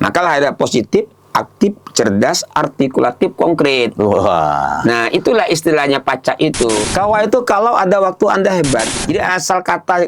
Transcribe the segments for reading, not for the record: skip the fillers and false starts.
Maka lahirnya positif, aktif, cerdas, artikulatif, konkret. Wah. Nah, itulah istilahnya pacak itu. Kawah itu kalau ada waktu Anda hebat. Jadi asal kata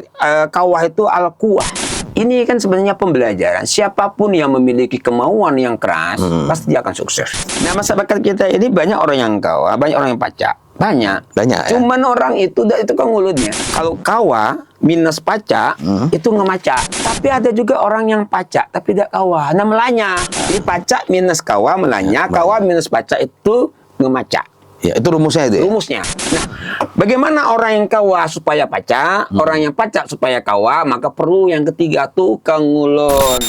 kawah itu al-quwah. Ini kan sebenarnya pembelajaran. Siapapun yang memiliki kemauan yang keras, pasti dia akan sukses. Nah, masyarakat kita ini banyak orang yang kawah, banyak orang yang pacak. Banyak. Banyak ya? Cuman orang itu kan ngulutnya. Kalau kawah minus pacak, itu ngemacak. Tapi ada juga orang yang pacak, tapi tidak kawah. Nah, melanya. Jadi pacak minus kawah, melanya. Kawah minus pacak itu ngemacak. Ya, itu rumusnya itu ya? Rumusnya. Nah, bagaimana orang yang kawah supaya pacak, orang yang pacak supaya kawah, maka perlu yang ketiga tuh kangulun.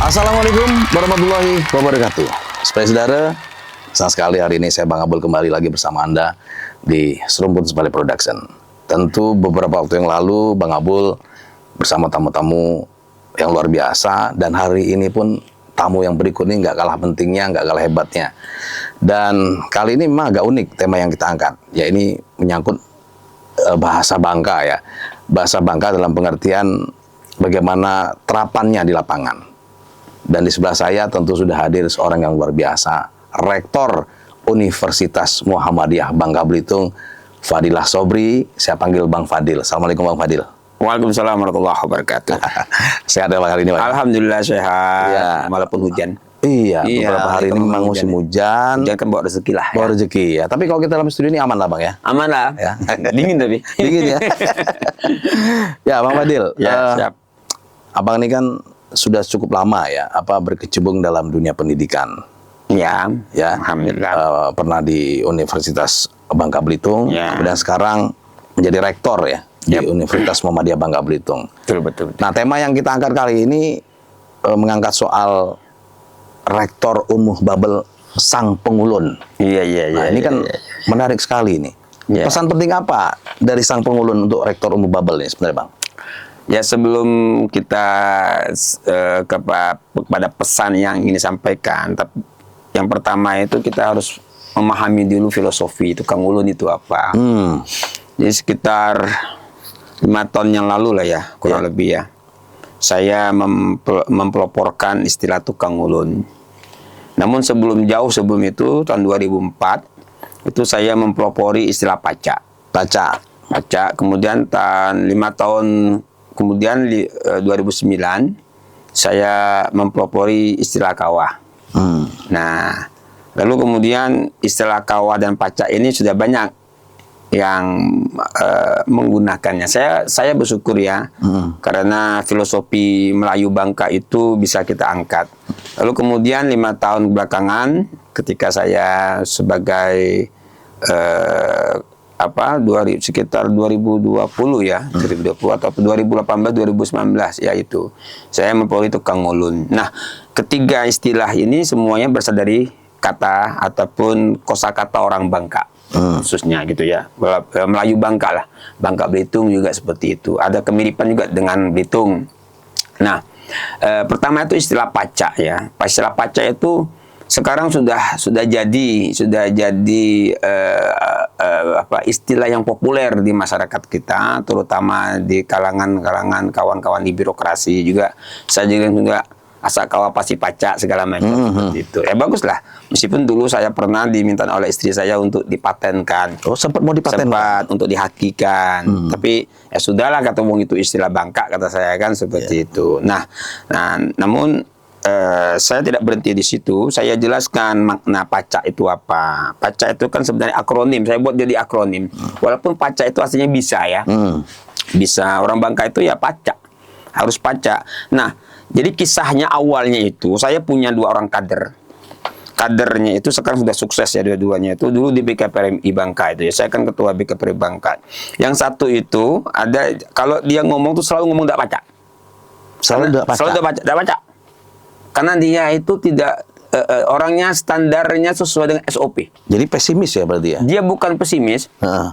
Assalamualaikum warahmatullahi wabarakatuh. Supaya saudara, senang sekali hari ini saya Bang Abul kembali lagi bersama Anda di Serumpun Sebali Production. Tentu beberapa waktu yang lalu Bang Abul bersama tamu-tamu yang luar biasa, dan hari ini pun tamu yang berikut ini nggak kalah pentingnya, nggak kalah hebatnya. Dan kali ini memang agak unik tema yang kita angkat, ya ini menyangkut bahasa Bangka ya. Bahasa Bangka dalam pengertian bagaimana terapannya di lapangan. Dan di sebelah saya tentu sudah hadir seorang yang luar biasa, Rektor Universitas Muhammadiyah Bangka Belitung, Fadilah Sobri. Saya panggil Bang Fadil. Assalamualaikum Bang Fadil. Waalaikumsalam warahmatullahi wabarakatuh. Sehat ya Bang hari ini Bang? Alhamdulillah sehat, Ya. walaupun hujan. Iya, beberapa hari ini memang musim hujan. Hujan kan bawa rezeki lah. Bawa rezeki ya. Tapi kalau kita dalam studio ini aman lah Bang ya? Aman lah. Ya. Dingin tapi. Dingin ya. Ya Bang Fadil. Ya, siap. Abang ini kan sudah cukup lama ya, berkecimpung dalam dunia pendidikan. Ya, Ya, alhamdulillah. Pernah di Universitas Bangka Belitung, Ya. kemudian sekarang menjadi rektor ya di Universitas Muhammadiyah Bangka Belitung. Betul. Nah, tema yang kita angkat kali ini mengangkat soal Rektor Umuh Babel Sang Pengulun. Iya. Nah, ini kan menarik sekali nih. Ya. Pesan penting apa dari Sang Pengulun untuk Rektor Umuh Babel ini sebenarnya, Bang? Ya, sebelum kita kepada pesan yang ingin disampaikan, tapi yang pertama itu kita harus memahami dulu filosofi itu Kang Ulun itu apa. Jadi sekitar 5 tahun yang lalu lah ya, kurang lebih ya, saya mempeloporkan istilah tukang ulun. Namun jauh sebelum itu, tahun 2004, itu saya mempelopori istilah pacak. Pacak. Kemudian 5 tahun kemudian 2009 saya mempelopori istilah kawah. Nah, lalu kemudian istilah kawah dan pacak ini sudah banyak yang menggunakannya. Saya bersyukur ya, karena filosofi Melayu Bangka itu bisa kita angkat. Lalu kemudian 5 tahun belakangan, ketika saya sebagai sekitar 2020 ya, 2020 atau 2018-2019 ya, itu saya mempelopori tukang ulun. Nah, ketiga istilah ini semuanya berasal dari kata ataupun kosakata orang Bangka. Khususnya gitu ya, Melayu Bangka lah. Bangka Belitung juga seperti itu. Ada kemiripan juga dengan Belitung. Nah, pertama itu istilah pacak ya. Istilah pacak itu sekarang sudah jadi istilah yang populer di masyarakat kita, terutama di kalangan kawan-kawan di birokrasi juga. Saya juga asal kawah pasti pacak segala macam seperti itu. Ya baguslah. Meskipun dulu saya pernah diminta oleh istri saya untuk dipatenkan. Oh, sempat mau dipatenkan? Sempat untuk dihakikan. Tapi ya sudahlah, kata wong itu istilah Bangka, kata saya kan seperti itu. Nah, namun saya tidak berhenti di situ. Saya jelaskan makna pacak itu apa. Pacak itu kan sebenarnya akronim. Saya buat jadi akronim. Walaupun pacak itu aslinya bisa ya. Bisa. Orang Bangka itu ya pacak. Harus pacak. Nah, jadi kisahnya awalnya itu, saya punya 2 orang kader. Kadernya itu sekarang sudah sukses ya, dua-duanya itu. Dulu di BKPRMI Bangka itu ya. Saya kan ketua BKPRMI Bangka. Yang satu itu ada, kalau dia ngomong tuh selalu ngomong tidak pacak. Selalu tidak pacak. Karena dia itu tidak orangnya standarnya sesuai dengan SOP. Jadi pesimis ya berarti ya? Dia bukan pesimis,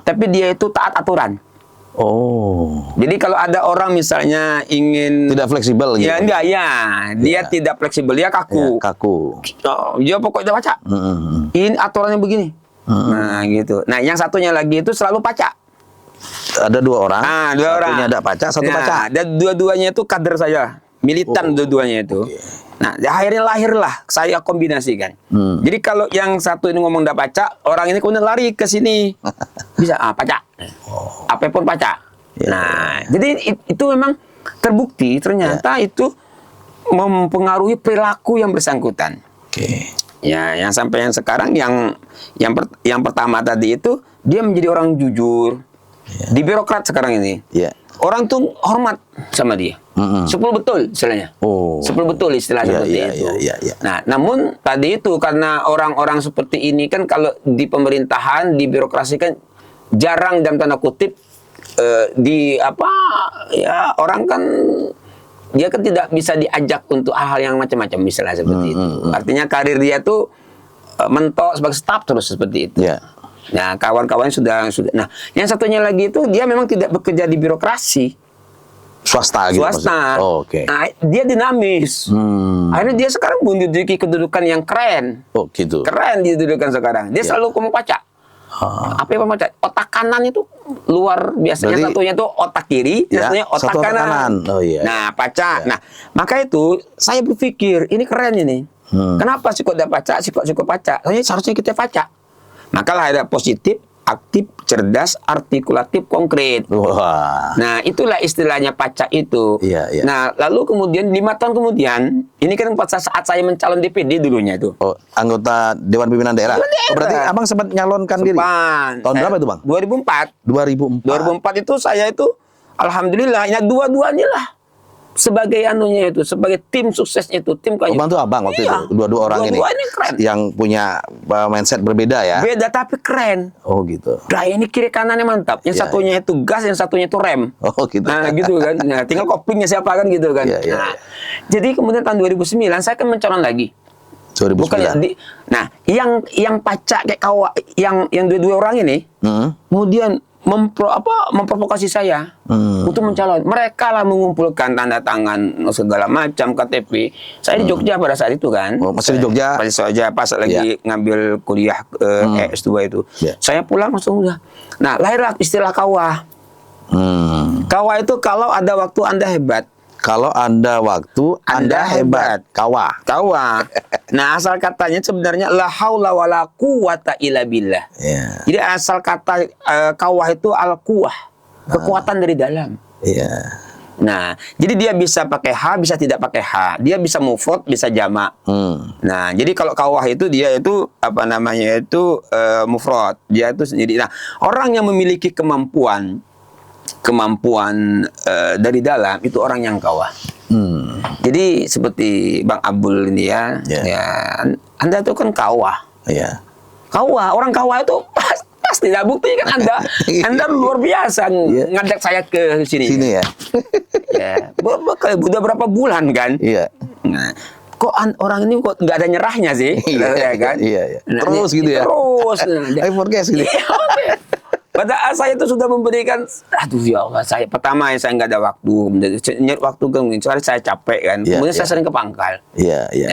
tapi dia itu taat aturan. Oh. Jadi kalau ada orang misalnya ingin Tidak fleksibel gitu. ya enggak ya, dia tidak fleksibel, dia Ya, kaku. kaku. Oh, dia pokoknya baca. Mm-mm. Ini aturannya begini. Nah, gitu. Nah, yang satunya lagi itu selalu pacak. Ada 2 orang. Ah, 2 orang. Satunya ada pacak, satu Nah, pacak. dan dua-duanya itu kader saya, militan dua-duanya itu. Nah, akhirnya lahirlah saya kombinasikan. Jadi kalau yang satu ini ngomong ndak pacak, orang ini kemudian lari ke sini. Bisa pacak. Apapun pacak. Ya. Nah, jadi itu memang terbukti ternyata itu mempengaruhi perilaku yang bersangkutan. Oke. Ya, yang sampai yang sekarang yang pertama tadi itu dia menjadi orang jujur. Di birokrat sekarang ini. Ya. Orang tuh hormat sama dia. 10 betul istilahnya. Oh. 10 betul istilah Iya, seperti iya, itu. iya, iya. Nah, namun tadi itu karena orang-orang seperti ini kan kalau di pemerintahan, di birokrasi kan jarang dalam tanda kutip di apa ya orang kan dia kan tidak bisa diajak untuk hal-hal yang macam-macam misalnya seperti itu. Artinya karir dia tuh mentok sebagai staf terus seperti itu. Ya. Nah, kawan-kawannya sudah. Nah, yang satunya lagi itu dia memang tidak bekerja di birokrasi, Swasta gitu swasta. maksudnya? Oh, oke. Nah, dia dinamis. Akhirnya dia sekarang menduduki kedudukan yang keren. Oh, gitu. Keren dia dudukan sekarang. Dia selalu ngomong pacak. Apa yang pacak? Otak kanan itu luar biasa. Yang Berarti- satunya itu otak kiri, yang Ya, satunya otak satu otak kanan. kanan. Oh, iya. Nah, pacak. Ya. Nah, maka itu saya berpikir ini keren ini. Kenapa sih kok ada pacak, sih kok pacak? Soalnya seharusnya kita pacak. Makalah ada positif, aktif, cerdas, artikulatif, konkret. Wah. Nah, itulah istilahnya pacak itu. Iya, iya. Nah, lalu kemudian 5 tahun kemudian, ini kan pada saat saya mencalon DPD dulunya itu. Oh, anggota Dewan Pimpinan Daerah. Dewan Daerah. Oh, berarti Abang sempat nyalonkan diri? Tahun berapa itu, Bang? 2004. 2004. 2004 itu saya itu, alhamdulillah, ya dua-duanya lah. Sebagai anunya itu, sebagai tim suksesnya itu, tim Oh, Bang tuh Abang waktu Iya. itu. Dua-dua orang Dua-dua ini. ini keren. Yang punya mindset berbeda ya. Beda tapi keren. Oh, gitu. Nah, ini kiri kanannya mantap. Yang Iya, satunya itu gas, yang satunya itu rem. Oh, gitu. Nah, gitu kan. Nah, tinggal kopingnya siapa kan gitu kan. Iya, iya, Nah, iya. jadi kemudian tahun 2009 saya kan mencalon lagi. 2009. Bukan nah, yang pacak kayak yang dua-dua orang ini kemudian memprovokasi saya untuk mencalon. Mereka lah mengumpulkan tanda tangan segala macam KTP. Saya di Jogja pada saat itu kan. Oh, masih di Jogja? Masih saja pas lagi ngambil kuliah S2 itu. Iya. Saya pulang langsung udah. Nah, lahirlah istilah kawah. Kawah itu kalau ada waktu Anda hebat. Kalau Anda waktu, Anda hebat. Kawah. Kawah. Nah, asal katanya sebenarnya la haula wala quwata illa billah. Iya. Jadi asal kata kawah itu al-quwah, kekuatan dari dalam. Iya. Nah, jadi dia bisa pakai H, bisa tidak pakai H. Dia bisa mufrad, bisa jamak. Nah, jadi kalau kawah itu dia itu apa namanya itu mufrad. Dia itu sendiri. Nah, orang yang memiliki kemampuan dari dalam itu orang yang kawah. Jadi seperti Bang Abdul ini ya, ya Anda itu kan kawah. Iya. Kawah, orang kawah itu pasti tidak bukti kan Anda luar biasa ngajak saya ke sini. Sini ya. Ya, udah berapa bulan kan? Iya. Nah, kok orang ini kok nggak ada nyerahnya sih? Ya kan? Iya. Nah, Terus gitu ya. Terus. I forecast gitu. Iya, oke. Padahal saya itu sudah memberikan, aduh ya Allah, pertama saya nggak ada waktu, waktu soalnya saya capek kan, kemudian saya sering ke pangkal. Iya, iya.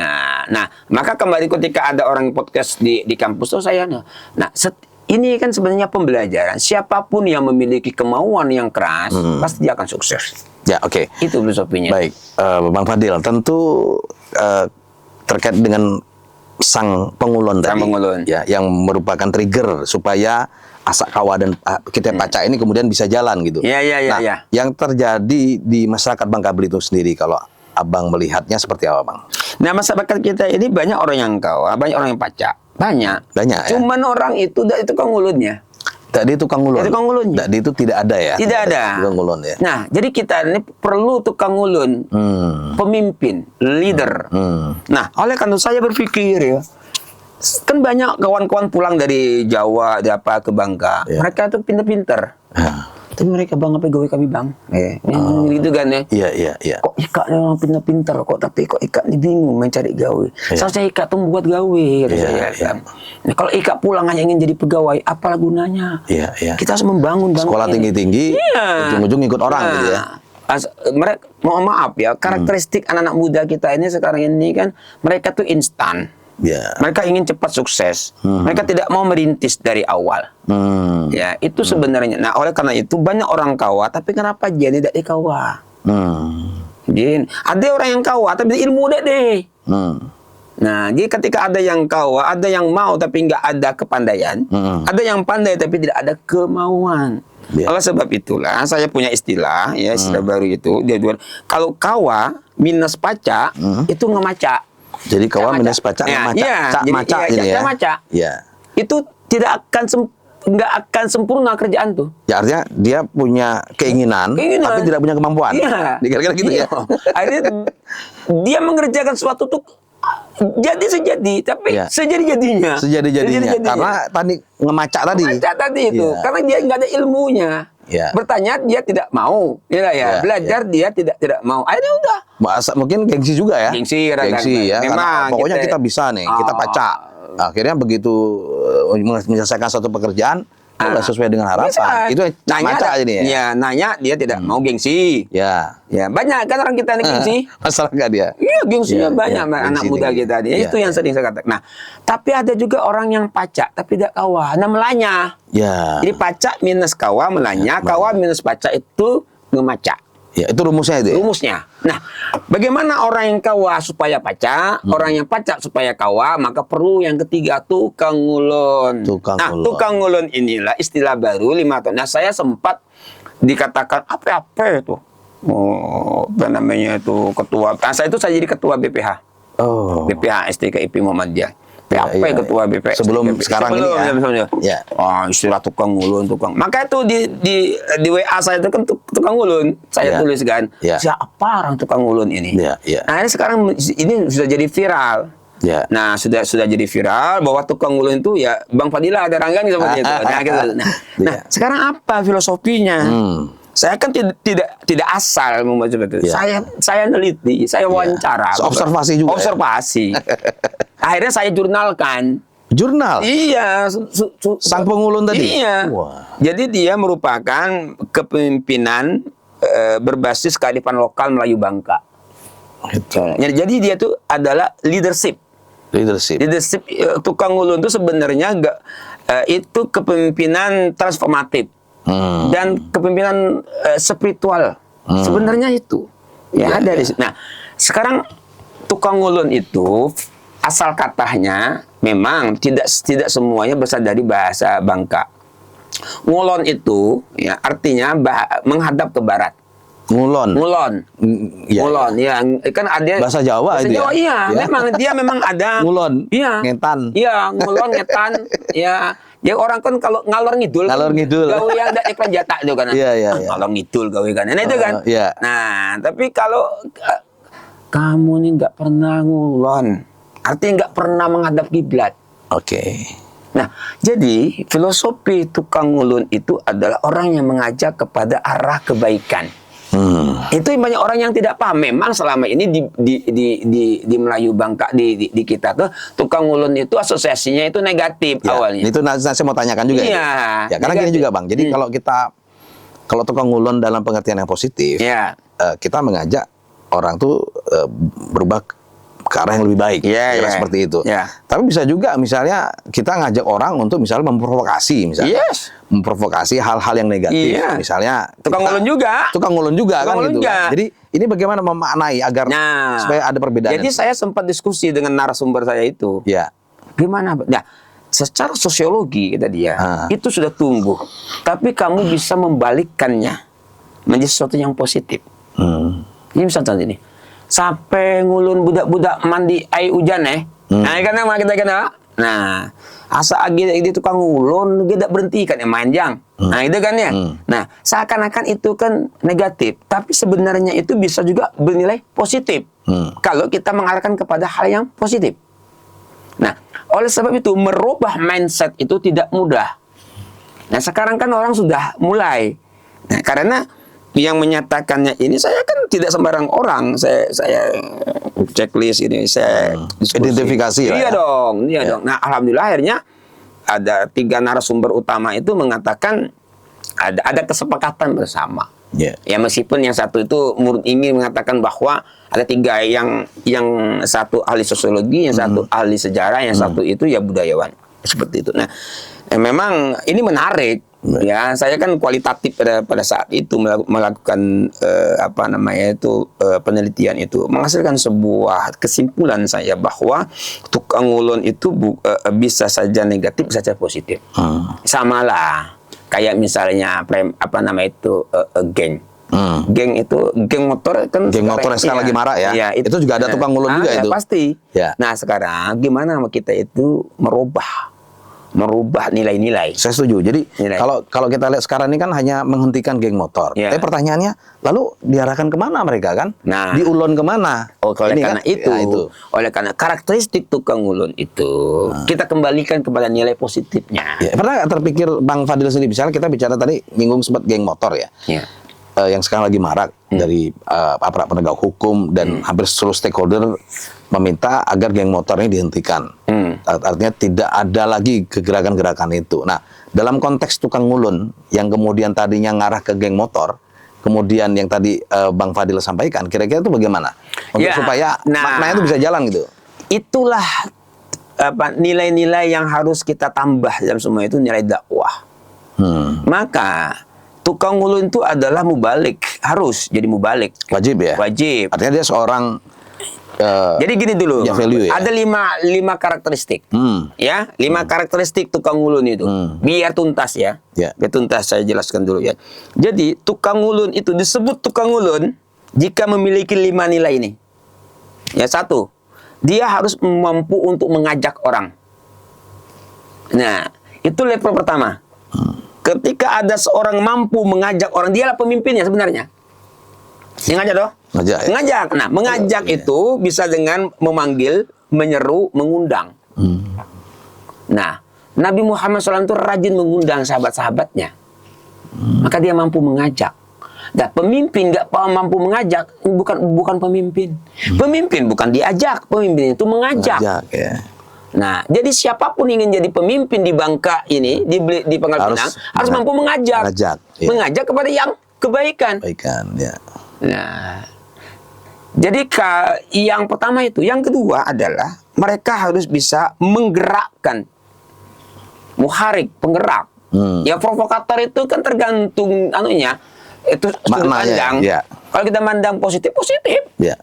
Nah, maka kembali ketika ada orang podcast di kampus tuh saya, ini kan sebenarnya pembelajaran. Siapapun yang memiliki kemauan yang keras, pasti dia akan sukses. Ya, oke. Itu filosofinya. Baik, Bang Fadil, tentu terkait dengan sang pengulon tadi, ya, yang merupakan trigger supaya asak kawah dan kita pacak ini kemudian bisa jalan gitu. Iya. Yang terjadi di masyarakat Bangka Belitung sendiri, kalau Abang melihatnya seperti apa, Bang? Nah, masyarakat kita ini banyak orang yang kawah, banyak orang yang pacak. Banyak. Cuman orang itu tukang ulunnya. Tadi tukang ulun. Tukang ulunnya. Tadi itu tidak ada ya? Tidak ada. Tukang ulun ya. Nah, jadi kita ini perlu tukang ulun, pemimpin, leader. Nah, oleh karena saya berpikir ya, kan banyak kawan-kawan pulang dari Jawa, ke Bangka. Mereka tuh pinter-pinter. Tapi mereka bang apa gawe kami bang? Gitu kan ya. Iya. Kok Ika nih orang pintar-pintar kok, tapi kok Ika nih bingung mencari gawe. Seharusnya Ika tuh membuat gawe, kata saya. Kan. Nah, kalau Ika pulang hanya ingin jadi pegawai, apalah gunanya? Iya. Kita harus membangun bangsa Sekolah tinggi-tinggi, ujung-ujung ikut orang gitu ya. Mereka, mohon maaf ya, karakteristik anak-anak muda kita ini sekarang ini kan, mereka tuh instan. Ya. Mereka ingin cepat sukses. Mereka tidak mau merintis dari awal. Ya, itu sebenarnya. Nah, oleh karena itu banyak orang kawa, tapi kenapa dia tidak dikawa? Jadi, ada orang yang kawa, tapi ilmu deh. Nah, jadi ketika ada yang kawa, ada yang mau tapi nggak ada kepandaian, ada yang pandai tapi tidak ada kemauan. Oleh sebab itulah saya punya istilah, ya istilah baru itu. Kalau kawa minus paca itu ngemaca. Jadi kawa minus paca ngemaca, maca. Ya. Itu tidak akan nggak akan sempurna kerjaan tuh. Ya artinya dia punya keinginan. Tapi tidak punya kemampuan. Iya. Kira-kira gitu ya. Akhirnya dia mengerjakan sesuatu tuh jadi sejadi, tapi sejadi-jadinya. Sejadi-jadinya. Karena tadi ngemaca tadi. Ngemaca tadi itu. Karena dia nggak ada ilmunya. Bertanya dia tidak mau, belajar dia tidak mau. Akhirnya udah. Mungkin gengsi juga ya. Gengsi ya. Memang pokoknya kita bisa nih, kita pacak. Akhirnya begitu menyelesaikan suatu pekerjaan, udah sesuai dengan harapan. Itu nanya ini ya. Ya, nanya dia tidak mau gengsi. Ya banyak kan orang kita nih gengsi. Masalah nggak dia? Iya, gengsinya banyak anak muda kita dia. Itu yang sering saya katakan. Nah, tapi ada juga orang yang pacak tapi tidak kawa. Nah, melanya. Jadi pacak minus kawa melanya, kawa minus pacak itu ngemaca. Ya, itu rumusnya itu. Rumusnya. Nah, bagaimana orang yang kawa supaya pacak, orang yang pacak supaya kawa, maka perlu yang ketiga tukang ngulon. Tukang ngulon inilah istilah baru 5 tahun. Nah, saya sempat dikatakan apa itu? Apa namanya itu ketua. Saya jadi ketua BPH. BPH STKIP Muhammadiyah. PAP ketua BPH. Sebelum sekarang ini ya. Istilah tukang ngulon, Maka itu di WA saya itu kan tukang ngulon. Saya tulis kan. Siapa orang tukang ngulon ini? Nah, ini sekarang ini sudah jadi viral. Nah, sudah jadi viral bahwa tukang ngulon itu ya Bang Fadilah ada Ranggan seperti itu. Nah, sekarang apa filosofinya? Saya kan tidak asal membaca itu. Saya neliti, saya wawancara. Observasi juga. Observasi. Akhirnya saya jurnalkan. Jurnal? Iya. Sang pengulun tadi? Iya. Jadi dia merupakan kepemimpinan berbasis kearifan lokal Melayu Bangka. Jadi dia itu adalah leadership. Tukang ngulun itu sebenarnya itu kepemimpinan transformatif. Dan kepemimpinan spiritual sebenarnya itu ada di situ. Nah, sekarang tukang ngulun itu asal katanya memang tidak semuanya berasal dari bahasa Bangka. Ngulon itu artinya menghadap ke barat. Ngulon kan ada bahasa Jawa itu Jawa, memang dia memang ada ngulon ngetan ngulon ngetan ya orang kan kalau ngalor ngidul gawe yang ada iklan jatah itu kan ngalor ngidul gawe kan itu kan nah tapi kalau kamu nih nggak pernah ngulon artinya nggak pernah menghadap kiblat. Nah, jadi filosofi tukang ngulon itu adalah orang yang mengajak kepada arah kebaikan. Itu banyak orang yang tidak paham. Memang selama ini di Melayu Bangka di kita tuh tukang ngulon itu asosiasinya itu negatif awalnya. Itu saya mau tanyakan juga. Ya karena gini juga Bang. Jadi kalau tukang ngulon dalam pengertian yang positif, kita mengajak orang tuh berubah ke arah yang lebih baik, seperti itu. Tapi bisa juga misalnya kita ngajak orang untuk misalnya memprovokasi, memprovokasi hal-hal yang negatif, misalnya tukang ngulon juga, kan gitu. Jadi ini bagaimana memaknai agar supaya ada perbedaan. Jadi saya sempat diskusi dengan narasumber saya itu. Gimana? Nah, secara sosiologi kata dia itu sudah tumbuh, tapi kamu bisa membalikkannya menjadi sesuatu yang positif. Ini misalnya ini. Sampai ngulun budak-budak mandi air hujan nah kan kita kena. Nah, asa agi tukang ngulun tidak berhenti kan manjang. Nah, itu kan ya. Nah, seakan-akan itu kan negatif, tapi sebenarnya itu bisa juga bernilai positif. Kalau kita mengarahkan kepada hal yang positif. Nah, oleh sebab itu merubah mindset itu tidak mudah. Nah, sekarang kan orang sudah mulai Nah, karena yang menyatakannya ini saya kan tidak sembarang orang. Saya checklist ini, saya diskusi. Identifikasi lah Iya ya. dong, iya dong. Nah, alhamdulillah akhirnya ada 3 narasumber utama itu mengatakan ada kesepakatan bersama. Ya. Ya meskipun yang satu itu ingin mengatakan bahwa ada 3, yang satu ahli sosiologi, yang satu ahli sejarah, yang satu itu ya budayawan, seperti itu. Nah, memang ini menarik. Ya, saya kan kualitatif pada saat itu melakukan penelitian itu, menghasilkan sebuah kesimpulan saya bahwa tukang ulun itu bisa saja negatif, bisa saja positif. Samalah kayak misalnya geng. Geng itu, geng motor kan, Geng motor yang sekarang lagi marak ya. Iya, itu juga ada tukang ulun juga ya, itu. pasti. Ya. Nah, sekarang gimana kita itu merubah nilai-nilai. Saya setuju. Jadi Nilai. kalau kita lihat sekarang ini kan hanya menghentikan geng motor. Ya. Tapi pertanyaannya, lalu diarahkan kemana mereka kan? Nah. Diulon kemana? Oleh Ini karena kan, itu, ya, itu, oleh karena karakteristik tukang ulun itu, kita kembalikan kepada nilai positifnya. Ya, pernah nggak terpikir Bang Fadil sendiri? Misalnya kita bicara tadi nyinggung sempat geng motor ya. Ya. Yang sekarang lagi marak dari aparat penegak hukum dan hampir seluruh stakeholder meminta agar geng motor ini dihentikan. Artinya tidak ada lagi kegerakan-gerakan itu. Nah, dalam konteks tukang ulun yang kemudian tadinya ngarah ke geng motor, kemudian yang tadi Bang Fadil sampaikan, kira-kira itu bagaimana? Untuk supaya maknanya itu bisa jalan gitu. Itulah nilai-nilai yang harus kita tambah dalam semua itu, nilai dakwah. Maka tukang ulun itu adalah mubalik, harus jadi mubalik. Wajib ya? Wajib. Artinya dia seorang Jadi gini dulu, ya value ya? ada lima karakteristik, ya, 5 karakteristik tukang ulun itu, biar tuntas ya, biar tuntas saya jelaskan dulu ya. Jadi tukang ulun itu disebut tukang ulun jika memiliki 5 nilai ini. Ya, 1, dia harus mampu untuk mengajak orang. Nah, itu level pertama. Ketika ada seorang mampu mengajak orang, dialah pemimpinnya sebenarnya. Ngajak toh? Ngajak, ya? Ngajak. Nah, mengajak itu bisa dengan memanggil, menyeru, mengundang. Nah, Nabi Muhammad SAW itu rajin mengundang sahabat-sahabatnya. Maka dia mampu mengajak. Nah, pemimpin nggak mampu mengajak, bukan pemimpin. Pemimpin bukan diajak, pemimpin itu mengajak. Ngajak, ya. Nah, jadi siapapun ingin jadi pemimpin di Bangka ini, di Pangkal Pinang, harus mampu mengajak. Ngajak, ya. Mengajak kepada yang kebaikan. Kebaikan, ya. Nah, jadi yang pertama itu. Yang kedua adalah mereka harus bisa menggerakkan. Muharik, penggerak. Ya, provokator itu kan tergantung anunya. Itu sudut pandang. Ya. Kalau kita mandang positif. Ya.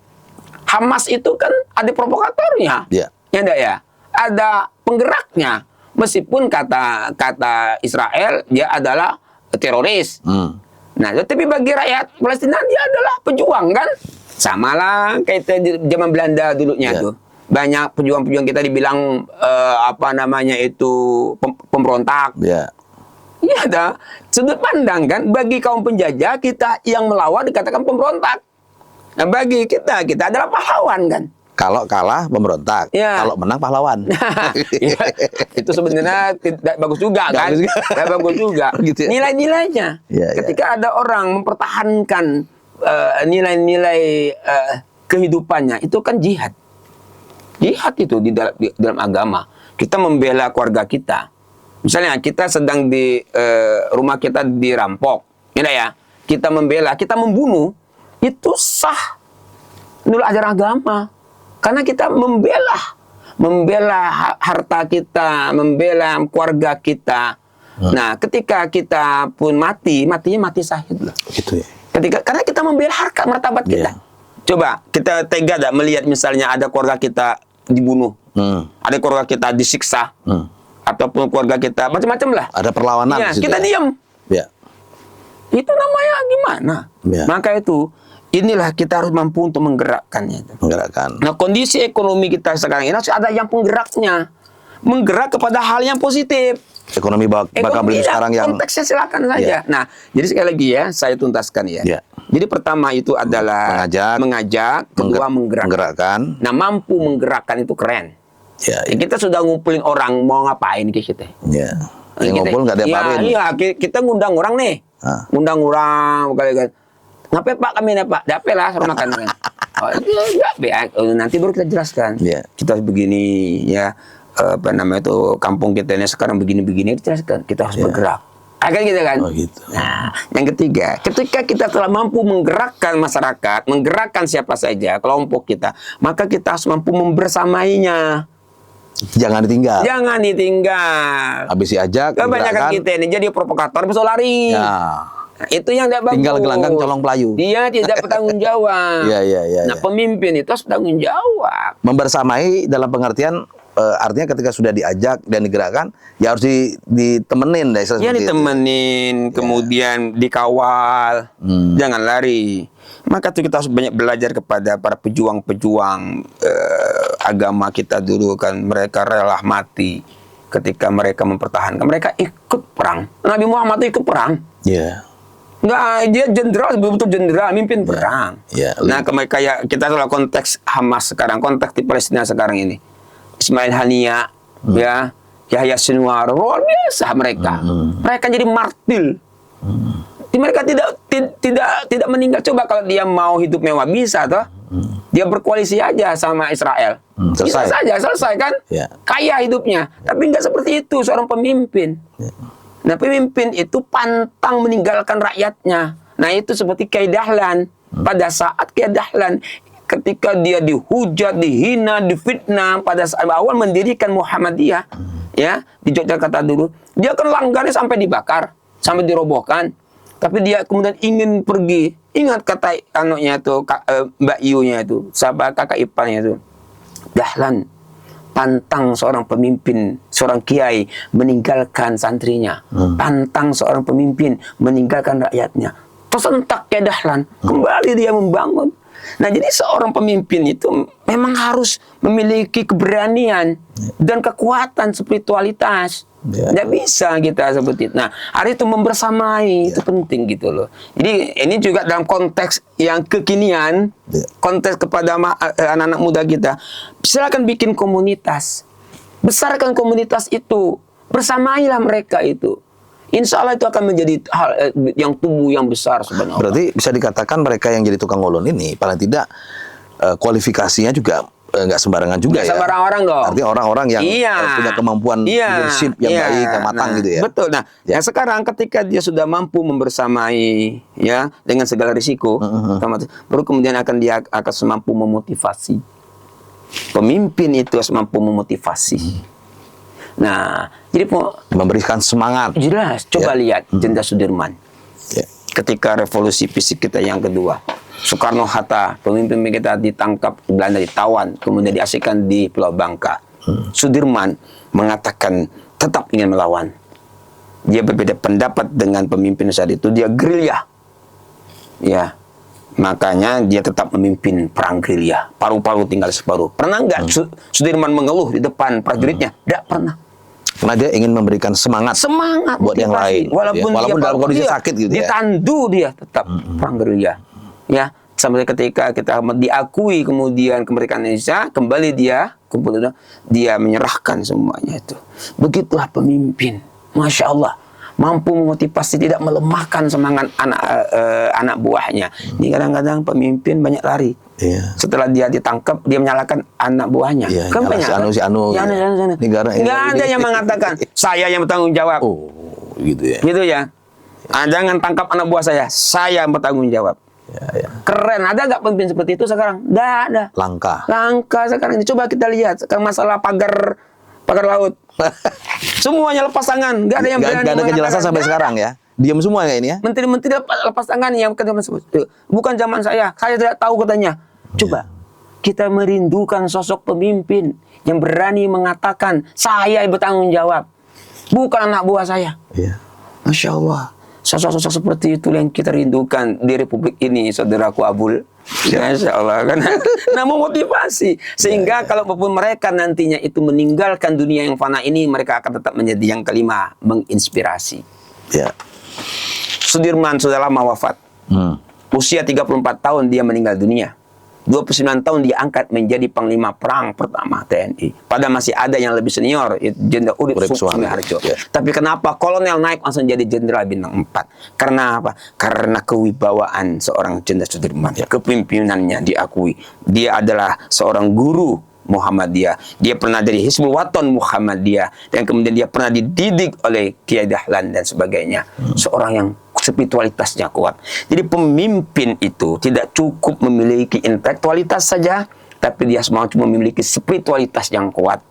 Hamas itu kan ada provokatornya. Ya. Ya enggak ya? Ada penggeraknya. Meskipun kata Israel dia adalah teroris. Nah, tapi bagi rakyat Palestina dia adalah pejuang kan? Sama lah kayak di zaman Belanda dulunya tuh. Banyak pejuang-pejuang kita dibilang pemberontak. Ya. Iya dah. Sudut pandang kan, bagi kaum penjajah kita yang melawan dikatakan pemberontak. Nah, bagi kita adalah pahlawan kan. Kalau kalah pemberontak, Ya. kalau menang pahlawan. Ya, itu sebenarnya tidak bagus juga kan? Tidak bagus juga. Gitu ya? Nilai-nilainya. Ya, Ketika ada orang mempertahankan nilai-nilai kehidupannya, itu kan jihad. Jihad itu di dalam agama. Kita membela keluarga kita. Misalnya kita sedang di rumah kita dirampok, ya. Kita membela, kita membunuh, itu sah menurut ajaran agama. Karena kita membela harta kita, membela keluarga kita. Nah, ketika kita pun matinya mati syahid lah. Gitu ya. Karena kita membela harkat martabat kita. Coba kita tega tak melihat misalnya ada keluarga kita dibunuh, ada keluarga kita disiksa, ataupun keluarga kita macam-macam lah. Ada perlawanan. Ya, di situ kita ya? diam. Ya. Itu namanya gimana? Ya. Maka itu. Inilah kita harus mampu untuk menggerakkannya. Menggerakkan. Nah, kondisi ekonomi kita sekarang ini harus ada yang penggeraknya. Menggerak kepada hal yang positif. Ekonomi bakal beli sekarang yang konteksnya silakan saja. Nah, jadi sekali lagi ya, saya tuntaskan ya. Ya. Jadi pertama itu adalah mengajak, kedua menggerakkan. Nah, mampu menggerakkan itu keren. Ya. Kita sudah ngumpulin orang mau ngapain ke kita. Ya. Yang ngumpul nggak diapa-apain. Iya, kita ngundang orang nih. Ngundang orang kali-kali. Ngapain Pak kami nih Pak? Dape lah suruh makan kan. Oh, iya, nanti baru kita jelaskan. Iya. Kita begini ya, apa namanya itu kampung kita ini sekarang begini-begini, jelaskan. Kita harus bergerak. Akan gitu kan. Oh gitu. Nah, yang ketiga, ketika kita telah mampu menggerakkan masyarakat, menggerakkan siapa saja kelompok kita, maka kita harus mampu membersamainya. Jangan ditinggal. Jangan ditinggal. Habis diajak, Kebanyakan kita ini jadi provokator, besok lari. Ya. Nah, itu yang tidak bagus. Tinggal gelanggang colong pelayu. Dia tidak bertanggung jawab. Iya. Nah, pemimpin itu harus bertanggung jawab. Membersamai dalam pengertian artinya ketika sudah diajak dan digerakkan, ya harus ditemenin deh. Ya ditemenin, kemudian dikawal, jangan lari. Maka itu kita harus banyak belajar kepada para pejuang-pejuang agama kita dulu kan. Mereka rela mati ketika mereka mempertahankan. Mereka ikut perang. Nabi Muhammad itu ikut perang. Iya. Nggak, dia jenderal, betul-betul jenderal, mimpin perang. Ya, nah, kayak kita tahu konteks Hamas sekarang, konteks di Palestina sekarang ini. Ismail Haniya, ya, Yahya Sinwar, luar biasa mereka. Mereka jadi martir. Mereka tidak meninggal. Coba kalau dia mau hidup mewah bisa toh. Dia berkoalisi aja sama Israel. Bisa saja selesai kan? Ya. Kaya hidupnya. Tapi nggak seperti itu seorang pemimpin. Ya. Nah, pemimpin itu pantang meninggalkan rakyatnya. Nah, itu seperti Kiai Dahlan. Pada saat Kiai Dahlan ketika dia dihujat, dihina, difitnah pada saat awal mendirikan Muhammadiyah, ya, di Yogyakarta dulu, dia kan langgarnya sampai dibakar, sampai dirobohkan. Tapi dia kemudian ingin pergi. Ingat kata anaknya itu, Mbak Yunya itu, sahabat kakak iparnya itu. Dahlan pantang seorang pemimpin, seorang kiai meninggalkan santrinya. Pantang seorang pemimpin meninggalkan rakyatnya. Tersentak Kiai Dahlan, kembali dia membangun. Nah, jadi seorang pemimpin itu memang harus memiliki keberanian dan kekuatan spiritualitas. Tidak bisa kita seperti itu. Nah, hari itu membersamai itu penting gitu loh. Jadi ini juga dalam konteks yang kekinian, konteks kepada anak-anak muda kita. Silakan bikin komunitas, besarkan komunitas itu, bersamailah mereka itu. Insya Allah itu akan menjadi hal yang tumbuh yang besar sebenarnya. Berarti bisa dikatakan mereka yang jadi tukang ulun ini paling tidak kualifikasinya juga nggak sembarangan juga ya. Sembarang orang dong. Artinya orang-orang yang punya kemampuan leadership yang baik, yang matang gitu ya. Betul. Nah, yang sekarang ketika dia sudah mampu membersamai ya dengan segala risiko, baru kemudian dia akan mampu memotivasi. Pemimpin itu harus mampu memotivasi. Nah, jadi memberikan semangat. Jelas. Coba lihat Jenderal Sudirman. Ketika revolusi fisik kita yang kedua, Soekarno-Hatta, pemimpin kita ditangkap di Belanda, ditawan, kemudian diasingkan di Pulau Bangka. Sudirman mengatakan tetap ingin melawan. Dia berbeda pendapat dengan pemimpin saat itu. Dia gerilya. Ya, makanya dia tetap memimpin perang gerilya. Paru-paru tinggal separuh. Pernah nggak Sudirman mengeluh di depan prajuritnya? Tidak pernah. Karena dia ingin memberikan semangat buat yang lain. Walaupun dia dalam kondisi sakit gitu ya. Ditandu dia tetap perang gerilya. Ya, sampai ketika kita diakui kemudian kemerdekaan Indonesia, kembali dia menyerahkan semuanya itu. Begitulah pemimpin. Masya Allah. Mampu memotivasi, tidak melemahkan semangat anak buahnya. Ini kadang-kadang pemimpin banyak lari. Setelah dia ditangkap, dia menyalahkan anak buahnya. Kan banyak. Si Anu. Nggak ada yang mengatakan saya yang bertanggung jawab. Oh, gitu ya. Gitu ya. Jangan tangkap anak buah saya yang bertanggung jawab. Keren. Ada nggak pemimpin seperti itu sekarang? Nggak ada. Langka sekarang ini. Coba kita lihat sekarang masalah pagar laut. Semuanya lepas tangan, nggak ada yang berani. Nggak ada kejelasan sampai sekarang ya. Diam semua ya ini ya. Menteri-menteri lepas tangan yang bukan zaman saya tidak tahu katanya. Coba kita merindukan sosok pemimpin yang berani mengatakan saya yang bertanggung jawab, bukan anak buah saya. Masya Allah. Sosok-sosok seperti itu yang kita rindukan di Republik ini, saudaraku Abul. Masya Allah kan. Nah, memotivasi sehingga kalaupun mereka nantinya itu meninggalkan dunia yang fana ini, mereka akan tetap menjadi yang kelima, menginspirasi. Sudirman sudah lama wafat. Usia 34 tahun dia meninggal dunia. 29 tahun diangkat menjadi Panglima Perang pertama TNI. Padahal masih ada yang lebih senior, Jenderal Urip Sumiharjo. Ya. Tapi kenapa kolonel naik langsung jadi jenderal bintang 4? Karena apa? Karena kewibawaan seorang Jenderal Sudirman. Kepimpinannya diakui. Dia adalah seorang guru Muhammadiyah. Dia pernah dari Hizbul Waton Muhammadiyah. Dan kemudian dia pernah dididik oleh Kiai Dahlan dan sebagainya. Seorang yang spiritualitasnya kuat. Jadi pemimpin itu tidak cukup memiliki intelektualitas saja, tapi dia harus memiliki spiritualitas yang kuat.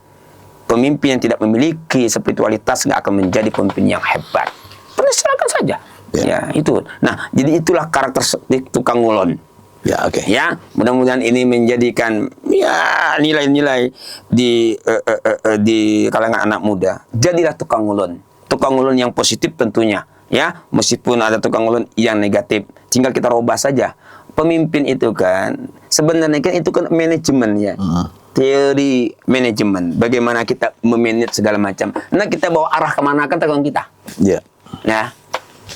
Pemimpin yang tidak memiliki spiritualitas nggak akan menjadi pemimpin yang hebat. Silakan saja. Ya, itu. Nah, jadi itulah karakter tukang ngulon. Ya, oke. Ya, mudah-mudahan ini menjadikan ya nilai-nilai di kalangan anak muda. Jadilah tukang ngulon. Tukang ngulon yang positif tentunya. Ya, meskipun ada tukang ulun yang negatif, tinggal kita robah saja. Pemimpin itu kan sebenarnya kan itu kan manajemen ya. Teori manajemen, bagaimana kita memanage segala macam. Nah, kita bawa arah kemana kan tergantung kita. Iya. Ya.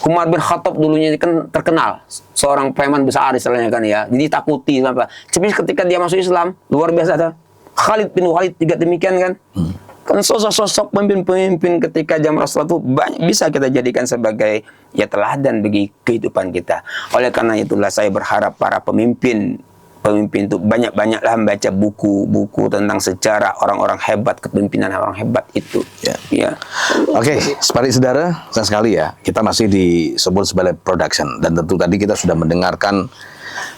Umar bin Khattab dulunya kan terkenal seorang preman besar istilahnya kan ya. Jadi takuti apa. Tapi ketika dia masuk Islam, luar biasa ada. Khalid bin Walid juga demikian kan. Kan sosok-sosok pemimpin-pemimpin ketika zaman Rasulullah itu banyak bisa kita jadikan sebagai ya teladan bagi kehidupan kita. Oleh karena itulah saya berharap para pemimpin itu banyak-banyaklah membaca buku-buku tentang sejarah orang-orang hebat, kepemimpinan orang hebat itu. Ya. Oke, seperti saudara, sayang sekali ya, kita masih disebut sebagai production, dan tentu tadi kita sudah mendengarkan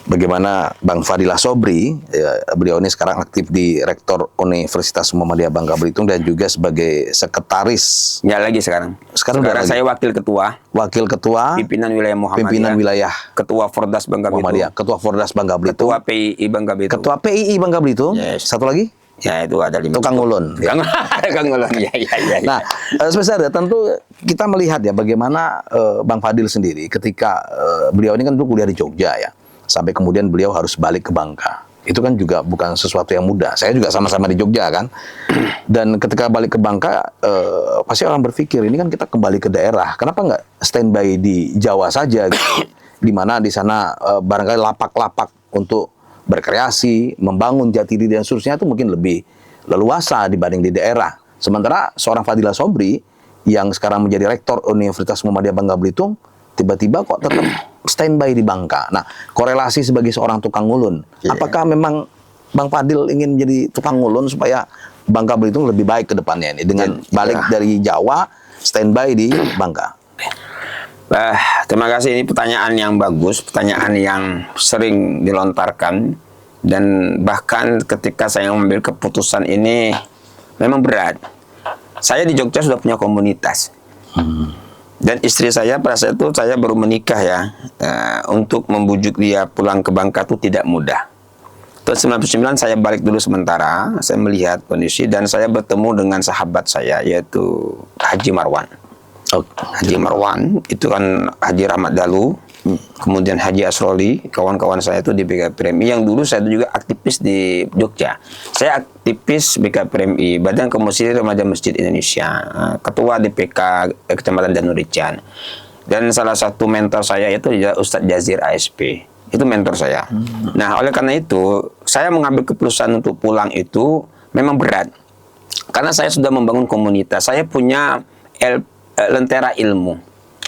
bagaimana Bang Fadilah Sobri, ya, beliau ini sekarang aktif di Rektor Universitas Muhammadiyah Bangka Belitung dan juga sebagai sekretaris. Ya lagi sekarang saya wakil ketua pimpinan wilayah Muhammadiyah, ketua Fordas Bangka Belitung, ketua Fordas Bangka Belitung, ketua PII Bangka Belitung, ketua PII Bangka Belitung. Yes. Satu lagi? Ya, itu ada 5. Tukang ngulon. Tukang ngulon. Ya. Nah, sebenarnya tentu kita melihat ya bagaimana Bang Fadil sendiri ketika beliau ini kan dulu kuliah di Jogja ya. Sampai kemudian beliau harus balik ke Bangka. Itu kan juga bukan sesuatu yang mudah. Saya juga sama-sama di Jogja kan. Dan ketika balik ke Bangka, pasti orang berpikir, ini kan kita kembali ke daerah. Kenapa nggak standby di Jawa saja? Gitu? Di mana di sana barangkali lapak-lapak untuk berkreasi, membangun jati diri dan seterusnya itu mungkin lebih leluasa dibanding di daerah. Sementara seorang Fadilah Sobri yang sekarang menjadi Rektor Universitas Muhammadiyah Bangka Belitung, tiba-tiba kok tetap standby di Bangka. Nah, korelasi sebagai seorang tukang ngulun, apakah memang Bang Fadil ingin menjadi tukang ngulun supaya Bangka Belitung lebih baik ke depannya ini dengan balik dari Jawa, standby di Bangka? Terima kasih, ini pertanyaan yang bagus, pertanyaan yang sering dilontarkan, dan bahkan ketika saya mengambil keputusan ini memang berat. Saya di Jogja sudah punya komunitas. Dan istri saya pada saat itu saya baru menikah ya, untuk membujuk dia pulang ke Bangka itu tidak mudah. Tahun 99 saya balik dulu sementara, saya melihat kondisi dan saya bertemu dengan sahabat saya yaitu Haji Marwan. Haji Marwan itu kan Haji Rahmat Dalu, kemudian Haji Asroli, kawan-kawan saya itu di BKPMI yang dulu saya juga aktivis di Jogja. Saya aktivis BKPMI, Badan Komisi Remaja Masjid Indonesia, ketua DPK Kecamatan Danurican. Dan salah satu mentor saya itu Ustadz Jazir ASP. Itu mentor saya. Nah, oleh karena itu, saya mengambil keputusan untuk pulang itu memang berat. Karena saya sudah membangun komunitas. Saya punya Lentera Ilmu.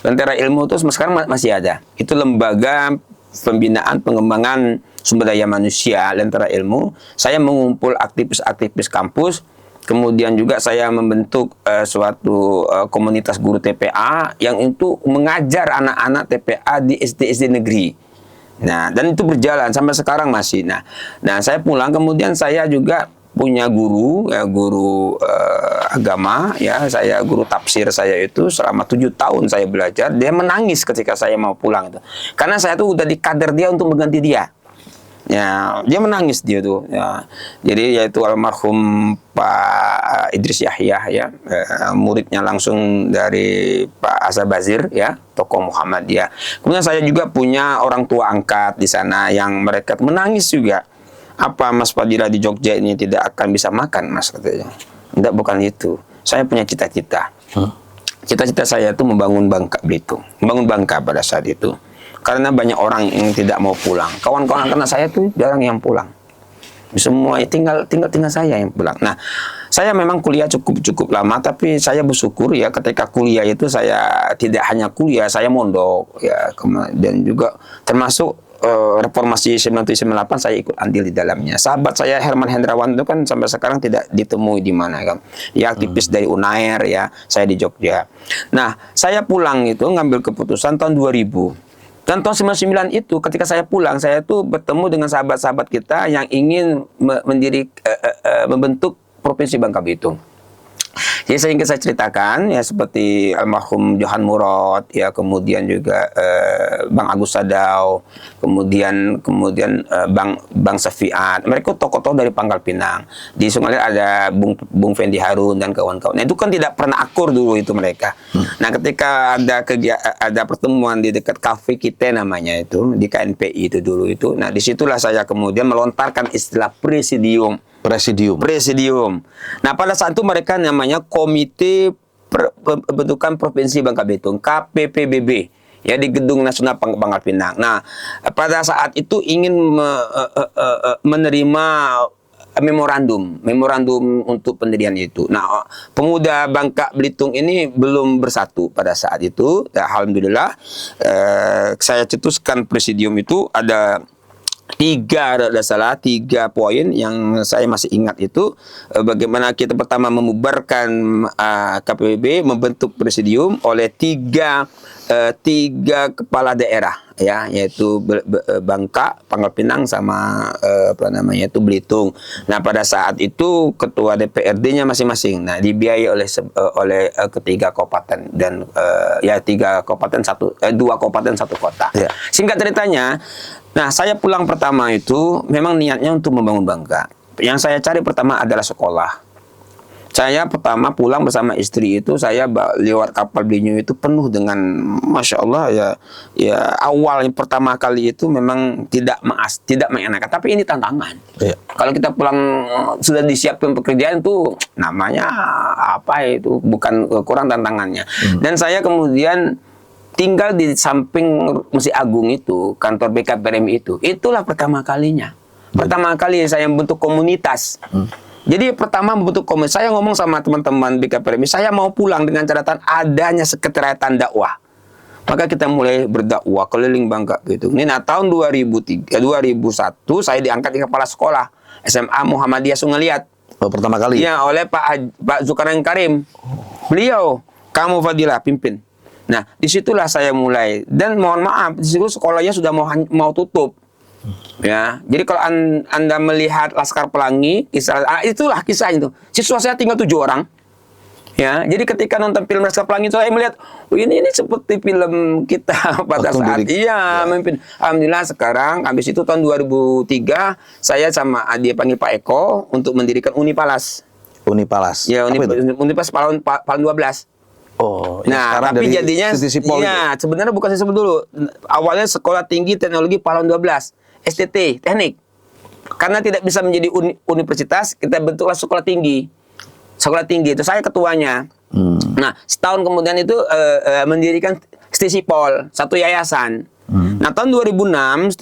Lentera Ilmu itu sekarang masih ada. Itu lembaga pembinaan pengembangan sumber daya manusia, Lentera Ilmu. Saya mengumpul aktivis-aktivis kampus. Kemudian juga saya membentuk suatu komunitas guru TPA yang itu mengajar anak-anak TPA di SD-SD negeri. Nah, dan itu berjalan sampai sekarang masih. Nah, saya pulang kemudian saya juga punya guru, ya, guru agama, ya, saya guru tafsir saya itu selama 7 tahun saya belajar. Dia menangis ketika saya mau pulang itu, karena saya tuh udah dikader dia untuk mengganti dia. Ya, dia menangis dia tuh. Ya. Jadi yaitu almarhum Pak Idris Yahya, ya, muridnya langsung dari Pak Asa Bazir, ya, tokoh Muhammadiyah. Kemudian saya juga punya orang tua angkat di sana yang mereka menangis juga. Apa Mas Fadilah di Jogja ini tidak akan bisa makan, Mas, katanya. Enggak, bukan itu. Saya punya cita-cita. Cita-cita saya itu membangun Bangka Belitung. Membangun Bangka pada saat itu. karena banyak orang yang tidak mau pulang. Kawan-kawan karena saya tuh jarang yang pulang. Semua tinggal saya yang pulang. Nah, saya memang kuliah cukup lama, tapi saya bersyukur ya ketika kuliah itu saya tidak hanya kuliah, saya mondok ya, dan juga termasuk reformasi 9798 saya ikut andil di dalamnya. Sahabat saya Herman Hendrawan itu kan sampai sekarang tidak ditemui di mana kan. Dia aktivis dari Unair ya, saya di Jogja. Nah, saya pulang itu ngambil keputusan tahun 2000. Dan tahun 99 itu ketika saya pulang, saya tuh bertemu dengan sahabat-sahabat kita yang ingin membentuk Provinsi Bangka Belitung. Jadi saya ingin saya ceritakan ya, seperti almarhum Johan Murad ya, kemudian juga Bang Agus Sadau, kemudian Bang Safiat. Mereka tokoh-tokoh dari Pangkal Pinang. Di Sungai Liat ada Bung Fendi Harun dan kawan-kawan. Nah, itu kan tidak pernah akur dulu itu mereka. Nah, ketika ada pertemuan di dekat kafe kita namanya itu di KNPI itu dulu itu. Nah, disitulah saya kemudian melontarkan istilah presidium. Nah, pada saat itu mereka namanya Komite Pembentukan Provinsi Bangka Belitung, KPPBB, ya, di Gedung Nasional Pangkal Pinang. Nah, pada saat itu ingin menerima memorandum untuk pendirian itu. Nah, pemuda Bangka Belitung ini belum bersatu pada saat itu. Ya, alhamdulillah, saya cetuskan presidium itu ada 3 poin yang saya masih ingat itu. Bagaimana kita pertama membubarkan KPPB, membentuk presidium oleh tiga kepala daerah ya, yaitu Bangka, Pangkal Pinang sama Belitung. Nah, pada saat itu ketua DPRD-nya masing-masing. Nah, dibiayai oleh ketiga kabupaten dan 2 kabupaten 1 kota. Ya. Singkat ceritanya, nah, saya pulang pertama itu memang niatnya untuk membangun Bangka. Yang saya cari pertama adalah sekolah. Saya pertama pulang bersama istri itu, saya lewat kapal Blinyu itu penuh dengan Masya Allah ya awal yang pertama kali itu memang tidak mengenakan, tapi ini tantangan. Ya. Kalau kita pulang sudah disiapkan pekerjaan itu namanya apa itu, bukan kurang tantangannya. Dan saya kemudian tinggal di samping Masjid Agung itu, kantor BKPRMI itu. Itulah pertama kalinya. Pertama kali saya membentuk komunitas. Jadi pertama membentuk komunitas, saya ngomong sama teman-teman BKPRMI, saya mau pulang dengan catatan adanya sekretariatan dakwah. Maka kita mulai berdakwah keliling Bangka gitu. Ini tahun 2001 saya diangkat di kepala sekolah SMA Muhammadiyah Sungai Liat. Pertama kali? Ya, oleh Pak Zulkarnain Karim. Beliau, kamu Fadilah pimpin. Nah, disitulah saya mulai. Dan mohon maaf, disitu sekolahnya sudah mau tutup. Ya, jadi kalau Anda melihat Laskar Pelangi, itulah kisahnya itu. Siswa saya tinggal 7 orang. Ya, jadi ketika nonton film Laskar Pelangi itu saya melihat, ini seperti film kita pada saat memimpin. Alhamdulillah sekarang, habis itu tahun 2003 saya sama dia panggil Pak Eko untuk mendirikan Unipalas. Ya, Unipalas Pahlawan 12. Oh, nah, tapi jadinya sebenarnya bukan siswa dulu. Awalnya Sekolah Tinggi Teknologi Pahlawan 12, STT, teknik. Karena tidak bisa menjadi universitas, kita bentuklah sekolah tinggi. Sekolah tinggi itu saya ketuanya. Nah, setahun kemudian itu mendirikan Stisipol, satu yayasan. Nah, tahun 2006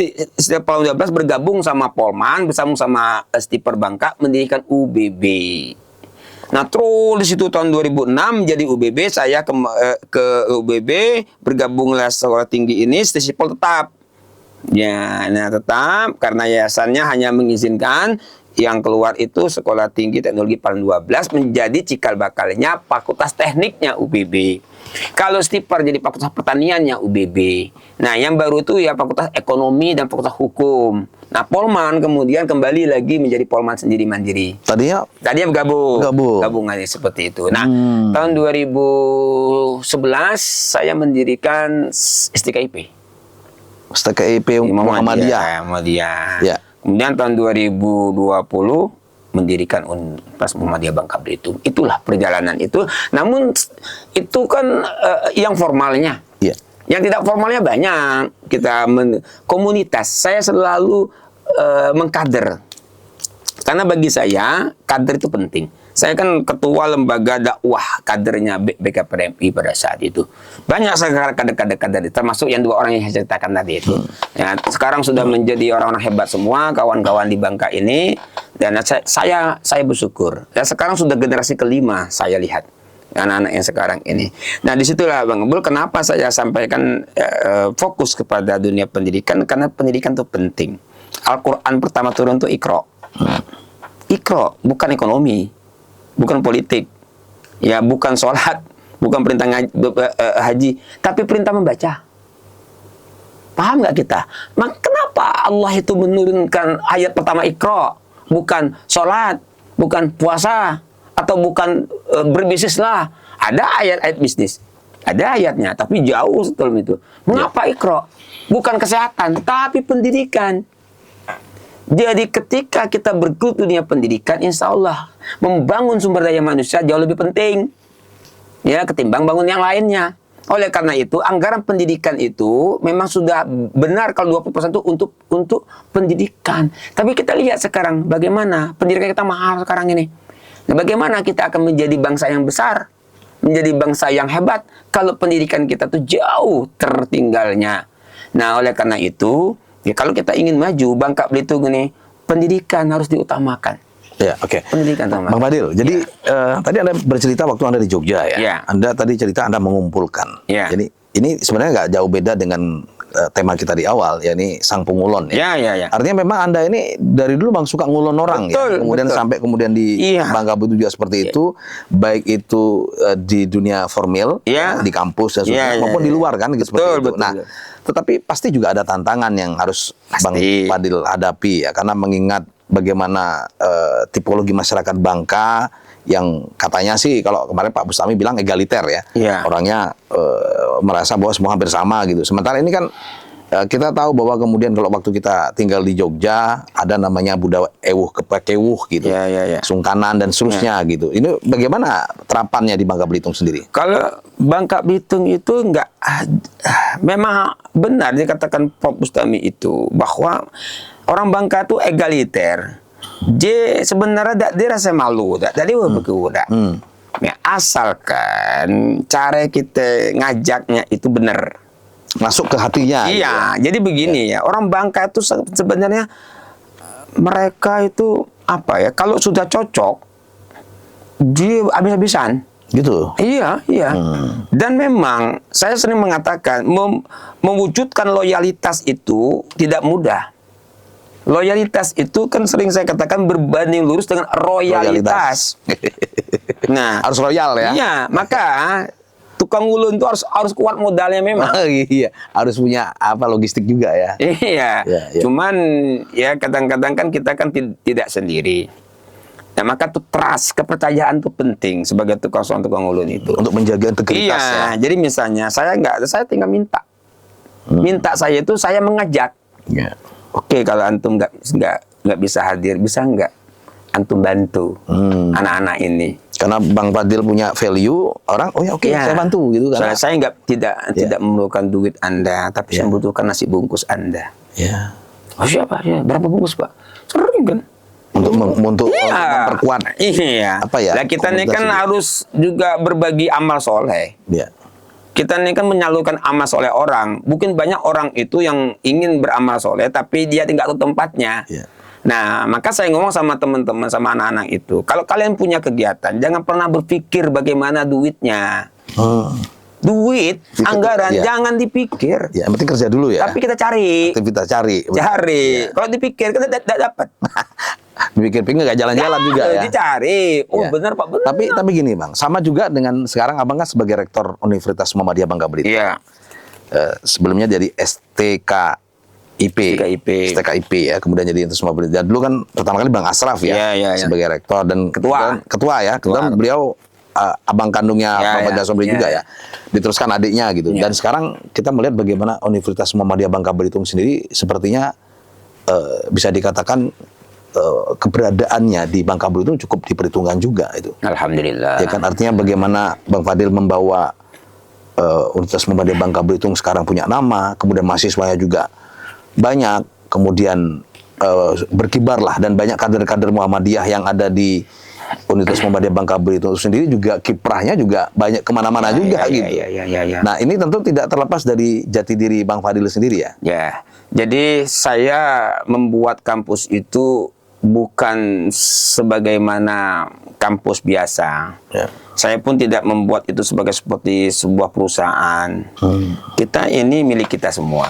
Pahlawan 12 bergabung sama Polman bersama sama Stiper Bangka mendirikan UBB. Nah, terus di situ tahun 2006 jadi UBB, saya ke UBB, bergabunglah sekolah tinggi ini, Stisipol tetap. Ya, nah tetap karena yayasannya hanya mengizinkan yang keluar itu Sekolah Tinggi Teknologi Pahlawan 12 menjadi cikal bakalnya Fakultas Tekniknya UBB. Kalau Stiper jadi Fakultas Pertaniannya UBB. Nah, yang baru itu ya Fakultas Ekonomi dan Fakultas Hukum. Nah, Polman kemudian kembali lagi menjadi Polman sendiri mandiri. Tadinya gabung aja seperti itu. Nah, tahun 2011 saya mendirikan STKIP. STKIP Muhammadiyah. Ya. Kemudian tahun 2020 mendirikan Universitas Muhammadiyah Bangka Belitung. Itulah perjalanan itu. Namun itu kan yang formalnya. Ya. Yang tidak formalnya banyak. Kita komunitas. Saya selalu mengkader. Karena bagi saya kader itu penting. Saya kan ketua lembaga dakwah kadernya BKPMI pada saat itu. Banyak sekarang kader-kader, termasuk yang 2 orang yang saya ceritakan tadi itu. Ya, sekarang sudah menjadi orang-orang hebat semua, kawan-kawan di Bangka ini. Dan saya bersyukur. Dan sekarang sudah generasi kelima saya lihat anak-anak yang sekarang ini. Nah, disitulah Bang Abdul, kenapa saya sampaikan fokus kepada dunia pendidikan, karena pendidikan itu penting. Al-Quran pertama turun itu Iqra. Iqra, bukan ekonomi. Bukan politik, ya bukan sholat, bukan perintah haji, tapi perintah membaca. Paham nggak kita? Maka kenapa Allah itu menurunkan ayat pertama Iqra, bukan sholat, bukan puasa, atau bukan berbisnis lah? Ada ayat-ayat bisnis, ada ayatnya, tapi jauh setelah itu. Mengapa Iqra? Bukan kesehatan, tapi pendidikan. Jadi ketika kita bergelut dunia pendidikan, insya Allah membangun sumber daya manusia jauh lebih penting, ya, ketimbang bangun yang lainnya. Oleh karena itu, anggaran pendidikan itu memang sudah benar kalau 20% itu untuk pendidikan. Tapi kita lihat sekarang bagaimana pendidikan kita mahal sekarang ini. Nah, bagaimana kita akan menjadi bangsa yang besar, menjadi bangsa yang hebat kalau pendidikan kita tuh jauh tertinggalnya. Nah, oleh karena itu, ya, kalau kita ingin maju, Bangka Belitung ini, pendidikan harus diutamakan. Ya, oke. Pendidikan utama. Bang Fadil, jadi tadi Anda bercerita waktu Anda di Jogja ya. Ya. Anda tadi cerita Anda mengumpulkan. Ya. Jadi ini sebenarnya nggak jauh beda dengan tema kita di awal, ya ini sang pengulon ya. Ya. Artinya memang Anda ini dari dulu Bang suka ngulon orang Betul, ya. Kemudian betul. sampai kemudian di Bangka Belitung juga seperti itu, baik itu di dunia formal, Ya. di kampus dan sebagainya, Ya, maupun ya. di luar kan gitu, seperti itu. Betul. Nah, tetapi pasti juga ada tantangan yang harus Bang Pasti. Fadil hadapi ya, karena mengingat bagaimana tipologi masyarakat Bangka yang katanya sih kalau kemarin Pak Bustami bilang egaliter ya, Iya. orangnya merasa bahwa semua hampir sama gitu. Sementara ini kan kita tahu bahwa kemudian kalau waktu kita tinggal di Jogja ada namanya budaya ewuh kepekewuh gitu, Ya. sungkanan dan seterusnya gitu. Ini bagaimana terapannya di Bangka Belitung sendiri? Kalau Bangka Belitung itu enggak, memang benar dikatakan Pak Bustami itu bahwa orang Bangka itu egaliter. Dia sebenarnya dia rasa malu, jadi begitu. Ya, asalkan cara kita ngajaknya itu benar. Masuk ke hatinya. gitu Iya, jadi begini ya. Orang Bangka itu sebenarnya mereka itu apa ya? Kalau sudah cocok, dia habis-habisan. Gitu. Iya. Dan memang saya sering mengatakan mewujudkan loyalitas itu tidak mudah. Loyalitas itu kan sering saya katakan berbanding lurus dengan royalitas. Nah, Harus royal ya. iya, maka tukang ulun itu harus kuat modalnya memang. Iya, harus punya apa logistik juga ya. Iya. Ya. Cuman ya kadang-kadang kan kita kan tidak sendiri. Nah, maka tuh trust, kepercayaan tuh penting sebagai tukang ulun itu. Untuk menjaga integritas ya. Jadi misalnya saya tinggal minta. Minta saya itu saya mengajak. Ya. Oke, kalau antum nggak bisa hadir, bisa nggak antum bantu anak-anak ini? Karena Bang Fadil punya value, orang oh ya oke, saya bantu gitu kan. Saya tidak memerlukan duit Anda, tapi saya membutuhkan nasi bungkus Anda. Ya. Oh siapa? Ya, berapa bungkus Pak? Sering kan? Untuk memperkuat Iya. apa ya? Nah, kita ini kan komunitas harus juga berbagi amal soleh. Ya. Kita ini kan menyalurkan amal soleh orang. Mungkin banyak orang itu yang ingin beramal soleh, tapi dia tinggal ke tempatnya. Ya. Nah, maka saya ngomong sama teman-teman, sama anak-anak itu. Kalau kalian punya kegiatan, jangan pernah berpikir bagaimana duitnya. Duit, anggaran, jangan dipikir. Ya, yang penting kerja dulu ya. Tapi kita cari. Kita cari. Cari. Kalau dipikir, kita tidak dapat. Pikir-pikir nggak jalan-jalan juga ya. Dicari. Oh, Ya. benar Pak, benar. Tapi gini Bang, sama juga dengan sekarang Abang kan sebagai rektor Universitas Muhammadiyah Bangka Belitung. Iya. Sebelumnya jadi STKIP ya, kemudian jadi itu semua berita. Dulu kan pertama kali Bang Asraf ya, Iya. sebagai rektor dan ketua ya. Kemudian beliau abang kandungnya Bapak Jasobri juga ya. Diteruskan adiknya gitu. Dan sekarang kita melihat bagaimana Universitas Muhammadiyah Bangka Belitung sendiri sepertinya bisa dikatakan keberadaannya di Bangka Belitung cukup diperhitungkan juga itu. Alhamdulillah. Ya kan, artinya bagaimana Bang Fadil membawa Universitas Muhammadiyah Bangka Belitung sekarang punya nama, kemudian mahasiswanya juga banyak, kemudian berkibarlah dan banyak kader-kader Muhammadiyah yang ada di Universitas Muhammadiyah Bangka Belitung itu sendiri juga kiprahnya juga banyak kemana-mana juga gitu. Ya. Nah, ini tentu tidak terlepas dari jati diri Bang Fadil sendiri ya. Ya, jadi saya membuat kampus itu bukan sebagaimana kampus biasa. Ya. Saya pun tidak membuat itu seperti sebuah perusahaan. Kita ini milik kita semua.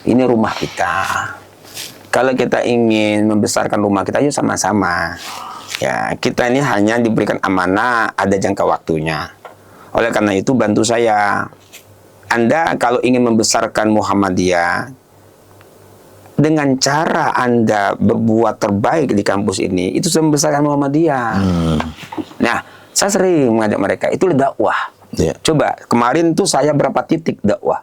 Ini rumah kita. Kalau kita ingin membesarkan rumah kita, yuk sama-sama. Ya, kita ini hanya diberikan amanah, ada jangka waktunya. Oleh karena itu, bantu saya. Anda kalau ingin membesarkan Muhammadiyah, dengan cara Anda berbuat terbaik di kampus ini, itu sudah membesarkan Muhammadiyah. Nah, saya sering mengajak mereka, itu dakwah. Yeah. Coba, kemarin tuh saya berapa titik dakwah.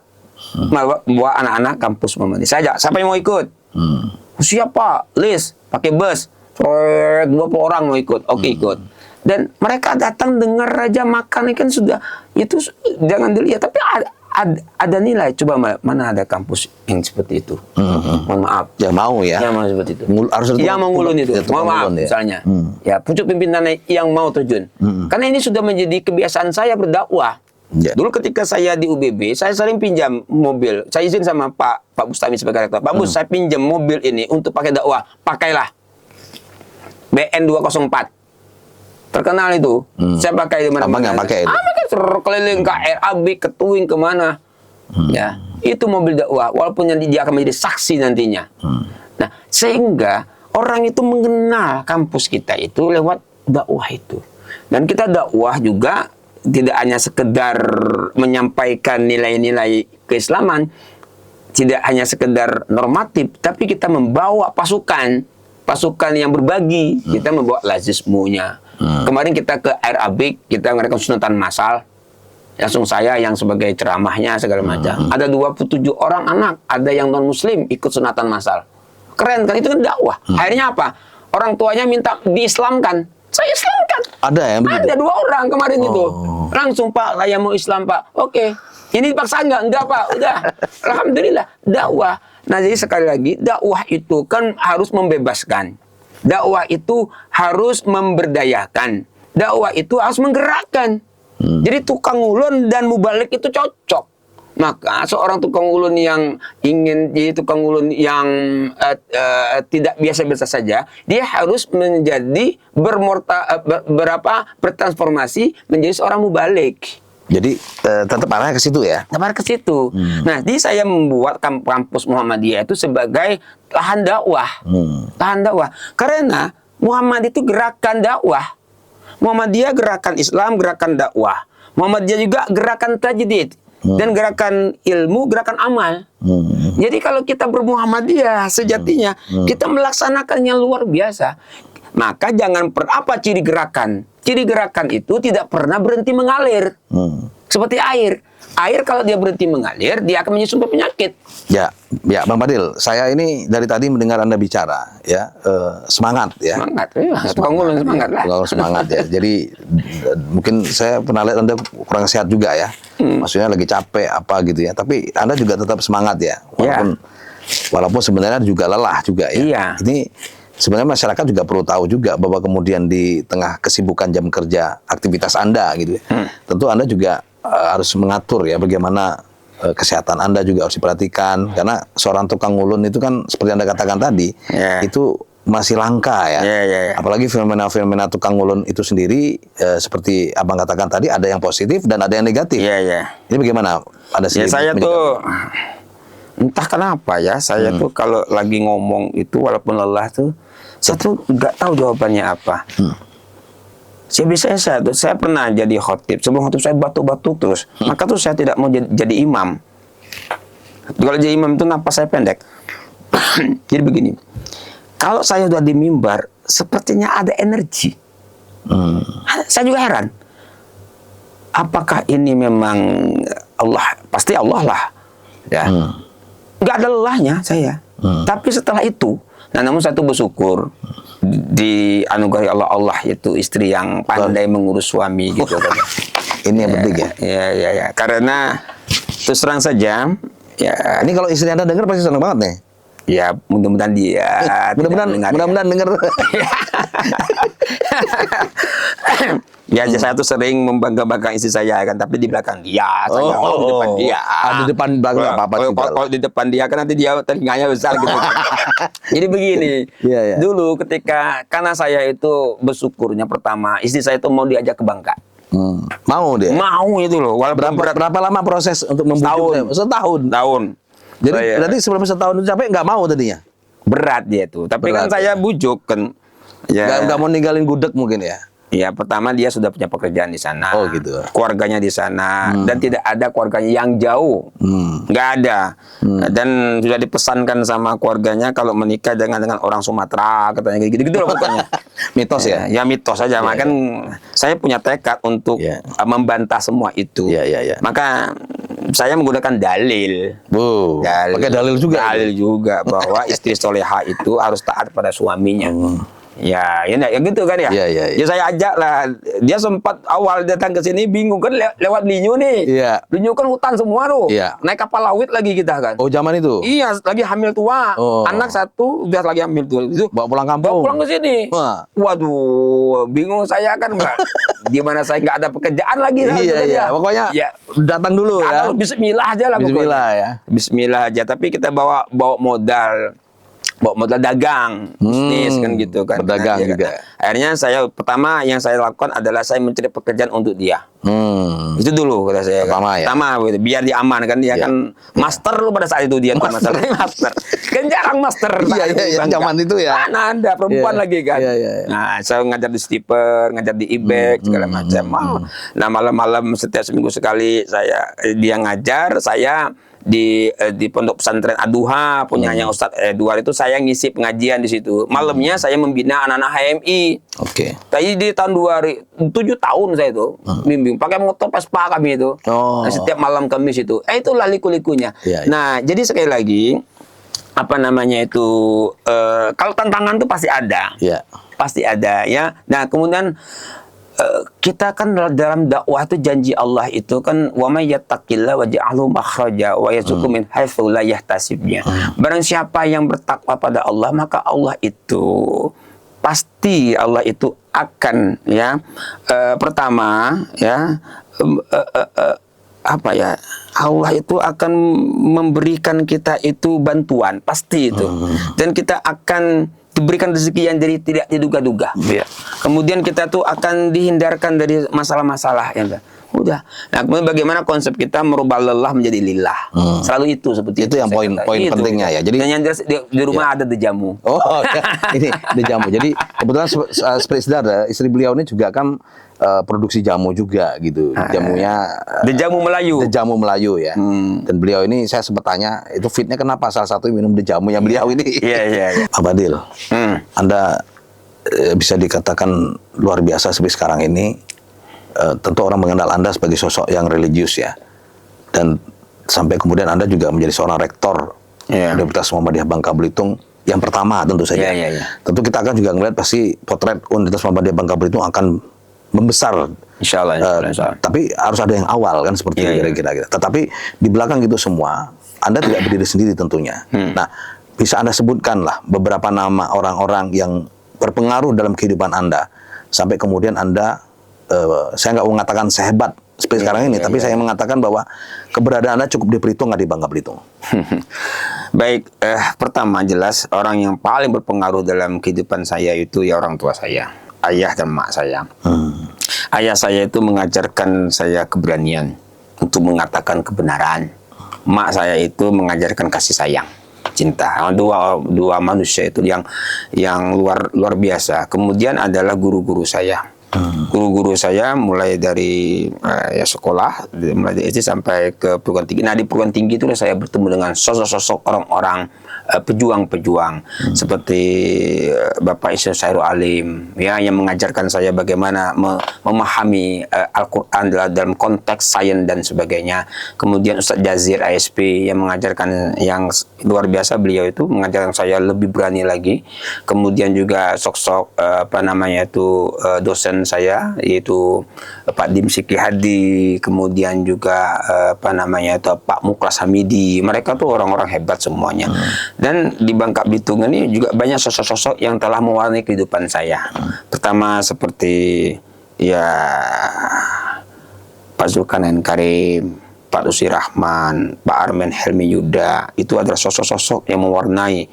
Bawa anak-anak kampus Muhammadiyah. Saya ajak, siapa yang mau ikut? Siapa? List, pakai bus. 20 orang mau ikut. Oke, ikut. Dan mereka datang dengar aja makan, kan sudah, itu jangan dilihat. Tapi ada nilai. Coba mana ada kampus yang seperti itu? Mohon maaf. Ya mau ya. Yang mau seperti itu. Harus yang mau ngulun itu. Mohon maaf, ya. misalnya. Ya, pucuk pimpinan yang mau terjun. Karena ini sudah menjadi kebiasaan saya berdakwah. Ya. Dulu ketika saya di UBB, saya sering pinjam mobil. Saya izin sama Pak Bustami sebagai rektor. Pak Bus, saya pinjam mobil ini untuk pakai dakwah. Pakailah. BN 204. Terkenal itu. Saya pakai di mana-mana. Abang nggak pakai itu? Keliling ke RAB, Ketuing, kemana. Ya, itu mobil dakwah. Walaupun nanti dia akan menjadi saksi nantinya. Nah, sehingga orang itu mengenal kampus kita itu lewat dakwah itu. Dan kita dakwah juga tidak hanya sekedar menyampaikan nilai-nilai keislaman, tidak hanya sekedar normatif, tapi kita membawa pasukan yang berbagi. Kita membawa lazismunya. Kemarin kita ke RAB, kita mengadakan sunatan massal. Langsung saya yang sebagai ceramahnya segala macam. Ada 27 orang anak, ada yang non muslim ikut sunatan massal. Keren kan, itu kan dakwah. Akhirnya apa? Orang tuanya minta diislamkan. Saya islamkan. Ada ya begitu? Ada 2 orang kemarin itu. Langsung, Pak, saya mau Islam, Pak. Oke. Ini dipaksa enggak? Enggak, Pak. Udah. Alhamdulillah. Dakwah. Nah, jadi sekali lagi, dakwah itu kan harus membebaskan. Dakwah itu harus memberdayakan. Dakwah itu harus menggerakkan. Jadi tukang ulun dan mubalik itu cocok. Maka seorang tukang ulun yang ingin jadi tukang ulun yang tidak biasa-biasa saja, dia harus menjadi bertransformasi menjadi seorang mubalik. Jadi tetap arahnya ke situ ya? Tetap ke situ. Nah, jadi saya membuat kampus Muhammadiyah itu sebagai lahan dakwah. Lahan dakwah. Karena Muhammad itu gerakan dakwah. Muhammadiyah gerakan Islam, gerakan dakwah. Muhammadiyah juga gerakan tajdid. Dan gerakan ilmu, gerakan amal. Jadi kalau kita bermuhammadiyah sejatinya, kita melaksanakannya luar biasa. Maka jangan apa ciri gerakan? Ciri gerakan itu tidak pernah berhenti mengalir. Seperti air. Air kalau dia berhenti mengalir, dia akan menyumbang penyakit. Ya, Bang Fadil, saya ini dari tadi mendengar Anda bicara, ya, semangat ya. Semangat lah. Semangat ya. Jadi mungkin saya pernah lihat Anda kurang sehat juga ya. Maksudnya lagi capek apa gitu ya. Tapi Anda juga tetap semangat ya. Walaupun sebenarnya juga lelah juga ya. Iya. Ini sebenarnya masyarakat juga perlu tahu juga bahwa kemudian di tengah kesibukan jam kerja aktivitas Anda gitu ya. Tentu Anda juga harus mengatur ya bagaimana kesehatan Anda juga harus diperhatikan, karena seorang tukang ulun itu kan seperti Anda katakan tadi itu masih langka ya. Apalagi fenomena-fenomena tukang ulun itu sendiri seperti Abang katakan tadi, ada yang positif dan ada yang negatif. Ini bagaimana? Ada saya tuh entah kenapa ya, saya tuh kalau lagi ngomong itu walaupun lelah tuh, saya tuh nggak tahu jawabannya apa. Saya pernah jadi khotib. Sebelum khotib saya batuk-batuk terus. Maka tuh saya tidak mau jadi imam. Kalau jadi imam itu napas saya pendek. Jadi begini. Kalau saya sudah di mimbar, sepertinya ada energi. Saya juga heran. Apakah ini memang Allah? Pasti Allah lah. Ya. Nggak ada lelahnya saya. Tapi setelah itu, nah namun saya tuh bersyukur dianugerahi Allah itu istri yang pandai mengurus suami gitu kan. Ini yang penting ya. Ya. Karena terus terang saja ya. Ini kalau istri Anda dengar pasti senang banget nih. Ya mudah-mudahan dia. Mudah-mudahan dengar. Ya, saya tuh sering membangga-banggakan istri saya kan, tapi di belakang dia, saya nggak mau di depan dia. Di depan belakang nggak apa-apa juga. Kalau di depan dia kan nanti dia telinganya besar gitu. Jadi begini, Iya, iya. dulu karena saya itu bersyukurnya pertama, istri saya itu mau diajak ke Bangka. Mau dia? Mau itu loh, walaupun Berapa lama proses untuk membujuk? Setahun. tahun. Jadi Saya- berarti sebelum setahun itu capek nggak mau tadinya? berat dia tuh. Tapi Berat, kan saya bujuk kan. Ya. Nggak mau ninggalin gudeg mungkin ya? Ya, pertama dia sudah punya pekerjaan di sana. Oh, gitu. Keluarganya di sana dan tidak ada keluarganya yang jauh. Nggak ada. Dan sudah dipesankan sama keluarganya kalau menikah jangan dengan orang Sumatera, katanya gitu-gitu loh pokoknya. Mitos ya? Ya mitos saja. Maka saya punya tekad untuk Iya. membantah semua itu. Iya, iya, iya. Maka saya menggunakan dalil. Bu, pakai dalil juga. Dalil juga bahwa istri soleha itu harus taat pada suaminya. Ya, ya, ya gitu kan ya. Iya, iya, iya. Ya saya ajak lah. Dia sempat awal datang ke sini bingung kan lewat Linyu nih. Iya. Linyu kan hutan semua tuh. Iya. Naik kapal laut lagi kita kan. Oh, zaman itu? Iya, lagi hamil tua. Oh. Anak satu udah lagi hamil tua. Itu Bawa pulang kampung? bawa pulang ke sini. Wah. Waduh, bingung saya kan, Mbak. Di mana saya nggak ada pekerjaan lagi. Iya, iya. Pokoknya ya. datang dulu ya. Bismillah aja lah Bismillah pokoknya. ya. Bismillah aja. Tapi kita bawa modal dagang, bisnis kan gitu kan. Berdagang Nah, juga. Akhirnya pertama yang saya lakukan adalah saya mencari pekerjaan untuk dia. Itu dulu kata saya. Pertama ya? Pertama gitu. Biar dia aman kan, dia kan master lu pada saat itu dia tuh masalahnya master. Kan jarang master. Iya, iya, iya. Bangka. Zaman itu ya. Mana ada perempuan Iya. lagi kan. Iya, iya, iya. Nah, saya ngajar di Stiper, ngajar di IBEK segala macam. Nah, malam-malam setiap seminggu sekali dia ngajar, saya di pondok pesantren Aduha punyanya Ustadz Edward itu saya ngisi pengajian di situ. Malamnya saya membina anak-anak HMI. Oke. Tadi di tahun 7 tahun saya itu bimbing pakai motor Vespa kami itu. Oh. Nah, setiap malam Kamis itu. Itulah liku-likunya. Iya, iya. Nah, jadi sekali lagi apa namanya itu kalau tantangan itu pasti ada. Iya. Pasti ada ya. Nah, kemudian kita kan dalam dakwah itu janji Allah itu kan wa may yattaqillah wa ja'alhu makhraja wa yarzuqhu min haitsu la yahtasibnya. Barang siapa yang bertakwa pada Allah maka Allah itu pasti Allah itu akan ya pertama ya apa ya Allah itu akan memberikan kita itu bantuan pasti itu dan kita akan diberikan rezeki yang dari tidak diduga-duga. Iya. Kemudian kita tuh akan dihindarkan dari masalah-masalah ya. Udah. Nah, kemudian bagaimana konsep kita merubah lelah menjadi lillah. Selalu itu seperti Itu yang saya poin kata. poin pentingnya ya. Jadi Dan yang jelas di rumah ada dejamu. Oh, ya. Ini di jamu. Jadi kebetulan seperti saudara, istri beliau ini juga kan produksi jamu juga gitu. Jamunya Dejamu Melayu. Dejamu Melayu ya. Dan beliau ini saya sempat tanya, itu fitnya kenapa salah satu minum dejamunya beliau ini? Iya, iya, iya. Pak Badil, Anda bisa dikatakan luar biasa seperti sekarang ini. Tentu orang mengenal Anda sebagai sosok yang religius ya. Dan sampai kemudian Anda juga menjadi seorang rektor Universitas Muhammadiyah Bangka Belitung yang pertama tentu saja. Iya, iya, iya. Tentu kita akan juga melihat pasti potret Universitas Muhammadiyah Bangka Belitung akan membesar. Insya Allah. Tapi harus ada yang awal kan seperti Iya, iya. kira-kira. Tetapi di belakang itu semua, Anda tidak berdiri sendiri tentunya. Nah, bisa Anda sebutkan lah beberapa nama orang-orang yang berpengaruh dalam kehidupan Anda sampai kemudian Anda saya nggak mengatakan sehebat seperti sekarang ini, tapi saya mengatakan bahwa keberadaan Anda cukup diperhitungkan di Bangka Belitung. Baik, pertama jelas orang yang paling berpengaruh dalam kehidupan saya itu ya orang tua saya, ayah dan mak saya. Ayah saya itu mengajarkan saya keberanian untuk mengatakan kebenaran. Mak saya itu mengajarkan kasih sayang, cinta. Dua manusia itu yang luar biasa. Kemudian adalah guru-guru saya. Guru-guru saya mulai dari ya sekolah, mulai dari SD sampai ke perguruan tinggi. Nah, di perguruan tinggi itu saya bertemu dengan sosok-sosok orang-orang pejuang-pejuang seperti Bapak Isya Sairul Alim ya, yang mengajarkan saya bagaimana memahami Al-Qur'an dalam konteks sains dan sebagainya. Kemudian Ustadz Jazir ASP yang mengajarkan yang luar biasa, beliau itu mengajarkan saya lebih berani lagi. Kemudian juga sosok dosen saya yaitu Pak Dim Sikri Hadi, kemudian juga Pak Muklas Hamidi. Mereka tuh orang-orang hebat semuanya. Dan di Bangka Belitung ini juga banyak sosok-sosok yang telah mewarnai kehidupan saya. Pertama seperti ya Pak Zulkarnain Karim, Pak Rusdi Rahman, Pak Armen Helmi Yuda, itu adalah sosok-sosok yang mewarnai.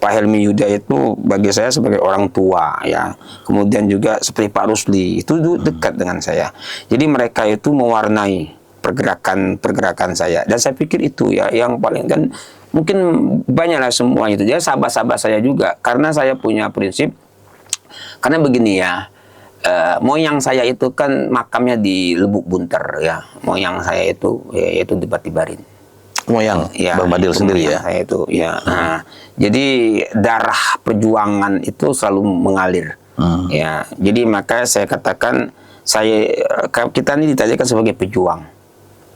Pak Helmi Yuda itu bagi saya sebagai orang tua ya. Kemudian juga seperti Pak Rusli itu dekat dengan saya. Jadi mereka itu mewarnai pergerakan saya. Dan saya pikir itu ya yang paling kan mungkin banyaklah semua itu. Jadi sahabat-sahabat saya juga karena saya punya prinsip karena begini ya. Moyang saya itu kan makamnya di Lubuk Bunter ya. Moyang saya itu yaitu di Batibarin. Moyang Ya, Bang Fadil sendiri ya. Saya itu ya. Nah, jadi darah perjuangan itu selalu mengalir. Ya, jadi maka saya katakan kita ini ditajamkan sebagai pejuang.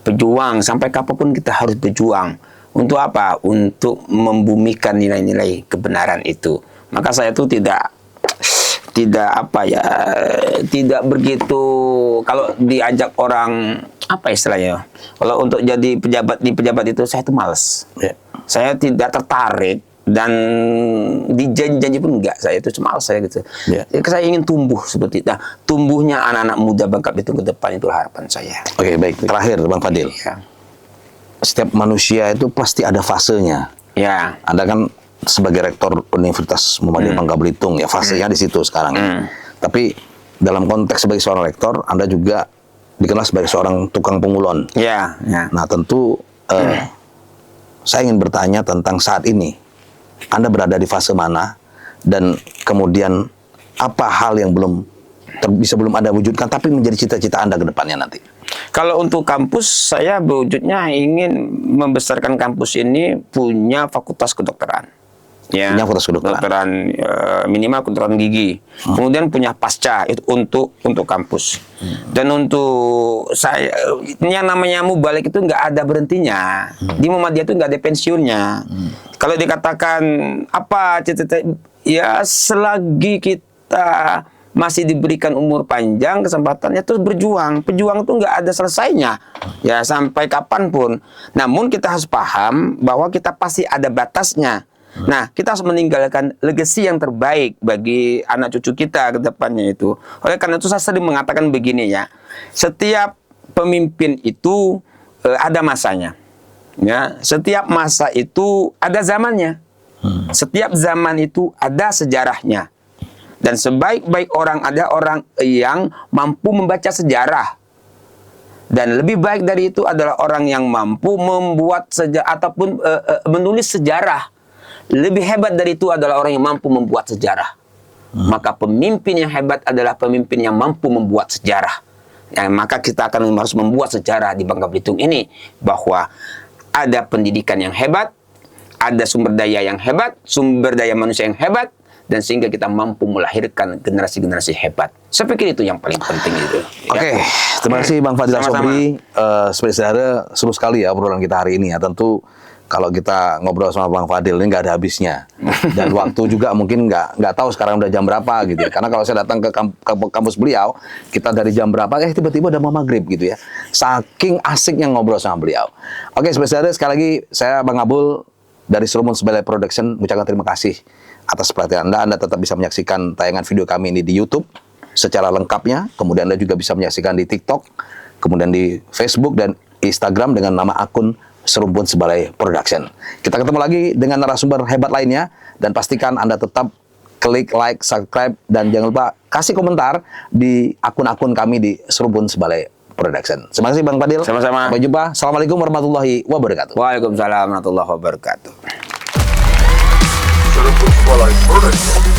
Pejuang sampai kapanpun kita harus berjuang. Untuk apa? Untuk membumikan nilai-nilai kebenaran itu. Maka saya itu tidak begitu kalau diajak orang apa istilahnya, kalau untuk jadi pejabat itu saya itu malas. Saya tidak tertarik dan dijanji pun enggak, saya itu cuma malas saya gitu. Saya ingin tumbuh seperti itu. Nah, tumbuhnya anak-anak muda Bangka Belitung ke depan itu harapan saya. Oke, baik. Terakhir Bang Fadil. Ya. Setiap manusia itu pasti ada fasenya. Ya. Anda kan sebagai rektor Universitas Muhammadiyah Bangka Belitung ya, fasenya di situ sekarang. Tapi dalam konteks sebagai seorang rektor, Anda juga dikenal sebagai seorang tukang pengulon. Ya. Nah, tentu saya ingin bertanya tentang saat ini. Anda berada di fase mana dan kemudian apa hal yang belum Anda wujudkan tapi menjadi cita-cita Anda ke depannya nanti? Kalau untuk kampus, saya berwujudnya ingin membesarkan kampus ini punya fakultas kedokteran. Ya, punya fakultas kedokteran. Minimal kedokteran gigi. Kemudian punya pasca itu untuk kampus. Dan untuk saya yang namanya mubalik itu nggak ada berhentinya. Di Muhammadiyah itu nggak ada pensiunnya. Kalau dikatakan apa cita-cita, ya selagi kita masih diberikan umur panjang, kesempatannya terus berjuang. Pejuang itu nggak ada selesainya, ya sampai kapanpun. Namun kita harus paham bahwa kita pasti ada batasnya. Nah, kita harus meninggalkan legasi yang terbaik bagi anak cucu kita ke depannya itu. Oleh karena itu saya sering mengatakan begini ya, setiap pemimpin itu ada masanya. Ya, setiap masa itu ada zamannya. Setiap zaman itu ada sejarahnya. Dan sebaik-baik orang ada orang yang mampu membaca sejarah. Dan lebih baik dari itu adalah orang yang mampu membuat sejarah ataupun menulis sejarah. Lebih hebat dari itu adalah orang yang mampu membuat sejarah. Maka pemimpin yang hebat adalah pemimpin yang mampu membuat sejarah. Ya, maka kita akan harus membuat sejarah di Bangka Belitung ini bahwa ada pendidikan yang hebat, ada sumber daya yang hebat, sumber daya manusia yang hebat, dan sehingga kita mampu melahirkan generasi-generasi hebat. Saya pikir itu yang paling penting itu. Oke, terima kasih Bang Fadil Sobri. Seperti saudara, seru sekali ya obrolan kita hari ini ya. Tentu kalau kita ngobrol sama Bang Fadil ini nggak ada habisnya. Dan waktu juga mungkin nggak tahu sekarang udah jam berapa gitu ya. Karena kalau saya datang ke kampus beliau, kita dari jam berapa, tiba-tiba udah mau maghrib gitu ya. Saking asiknya ngobrol sama beliau. Oke, seperti saudara, sekali lagi saya Bang Abul dari Serumbun Sebelai Production mengucapkan terima kasih atas perhatian Anda. Anda tetap bisa menyaksikan tayangan video kami ini di YouTube secara lengkapnya. Kemudian Anda juga bisa menyaksikan di TikTok, kemudian di Facebook dan Instagram dengan nama akun Serumbun Sebalai Production. Kita ketemu lagi dengan narasumber hebat lainnya, dan pastikan Anda tetap klik like, subscribe, dan jangan lupa kasih komentar di akun-akun kami di Serumbun Sebalai Production. Terima kasih Bang Fadil. Sama-sama. Sampai jumpa. Assalamualaikum warahmatullahi wabarakatuh. Waalaikumsalam warahmatullahi wabarakatuh. Serumbun Sebalai Production.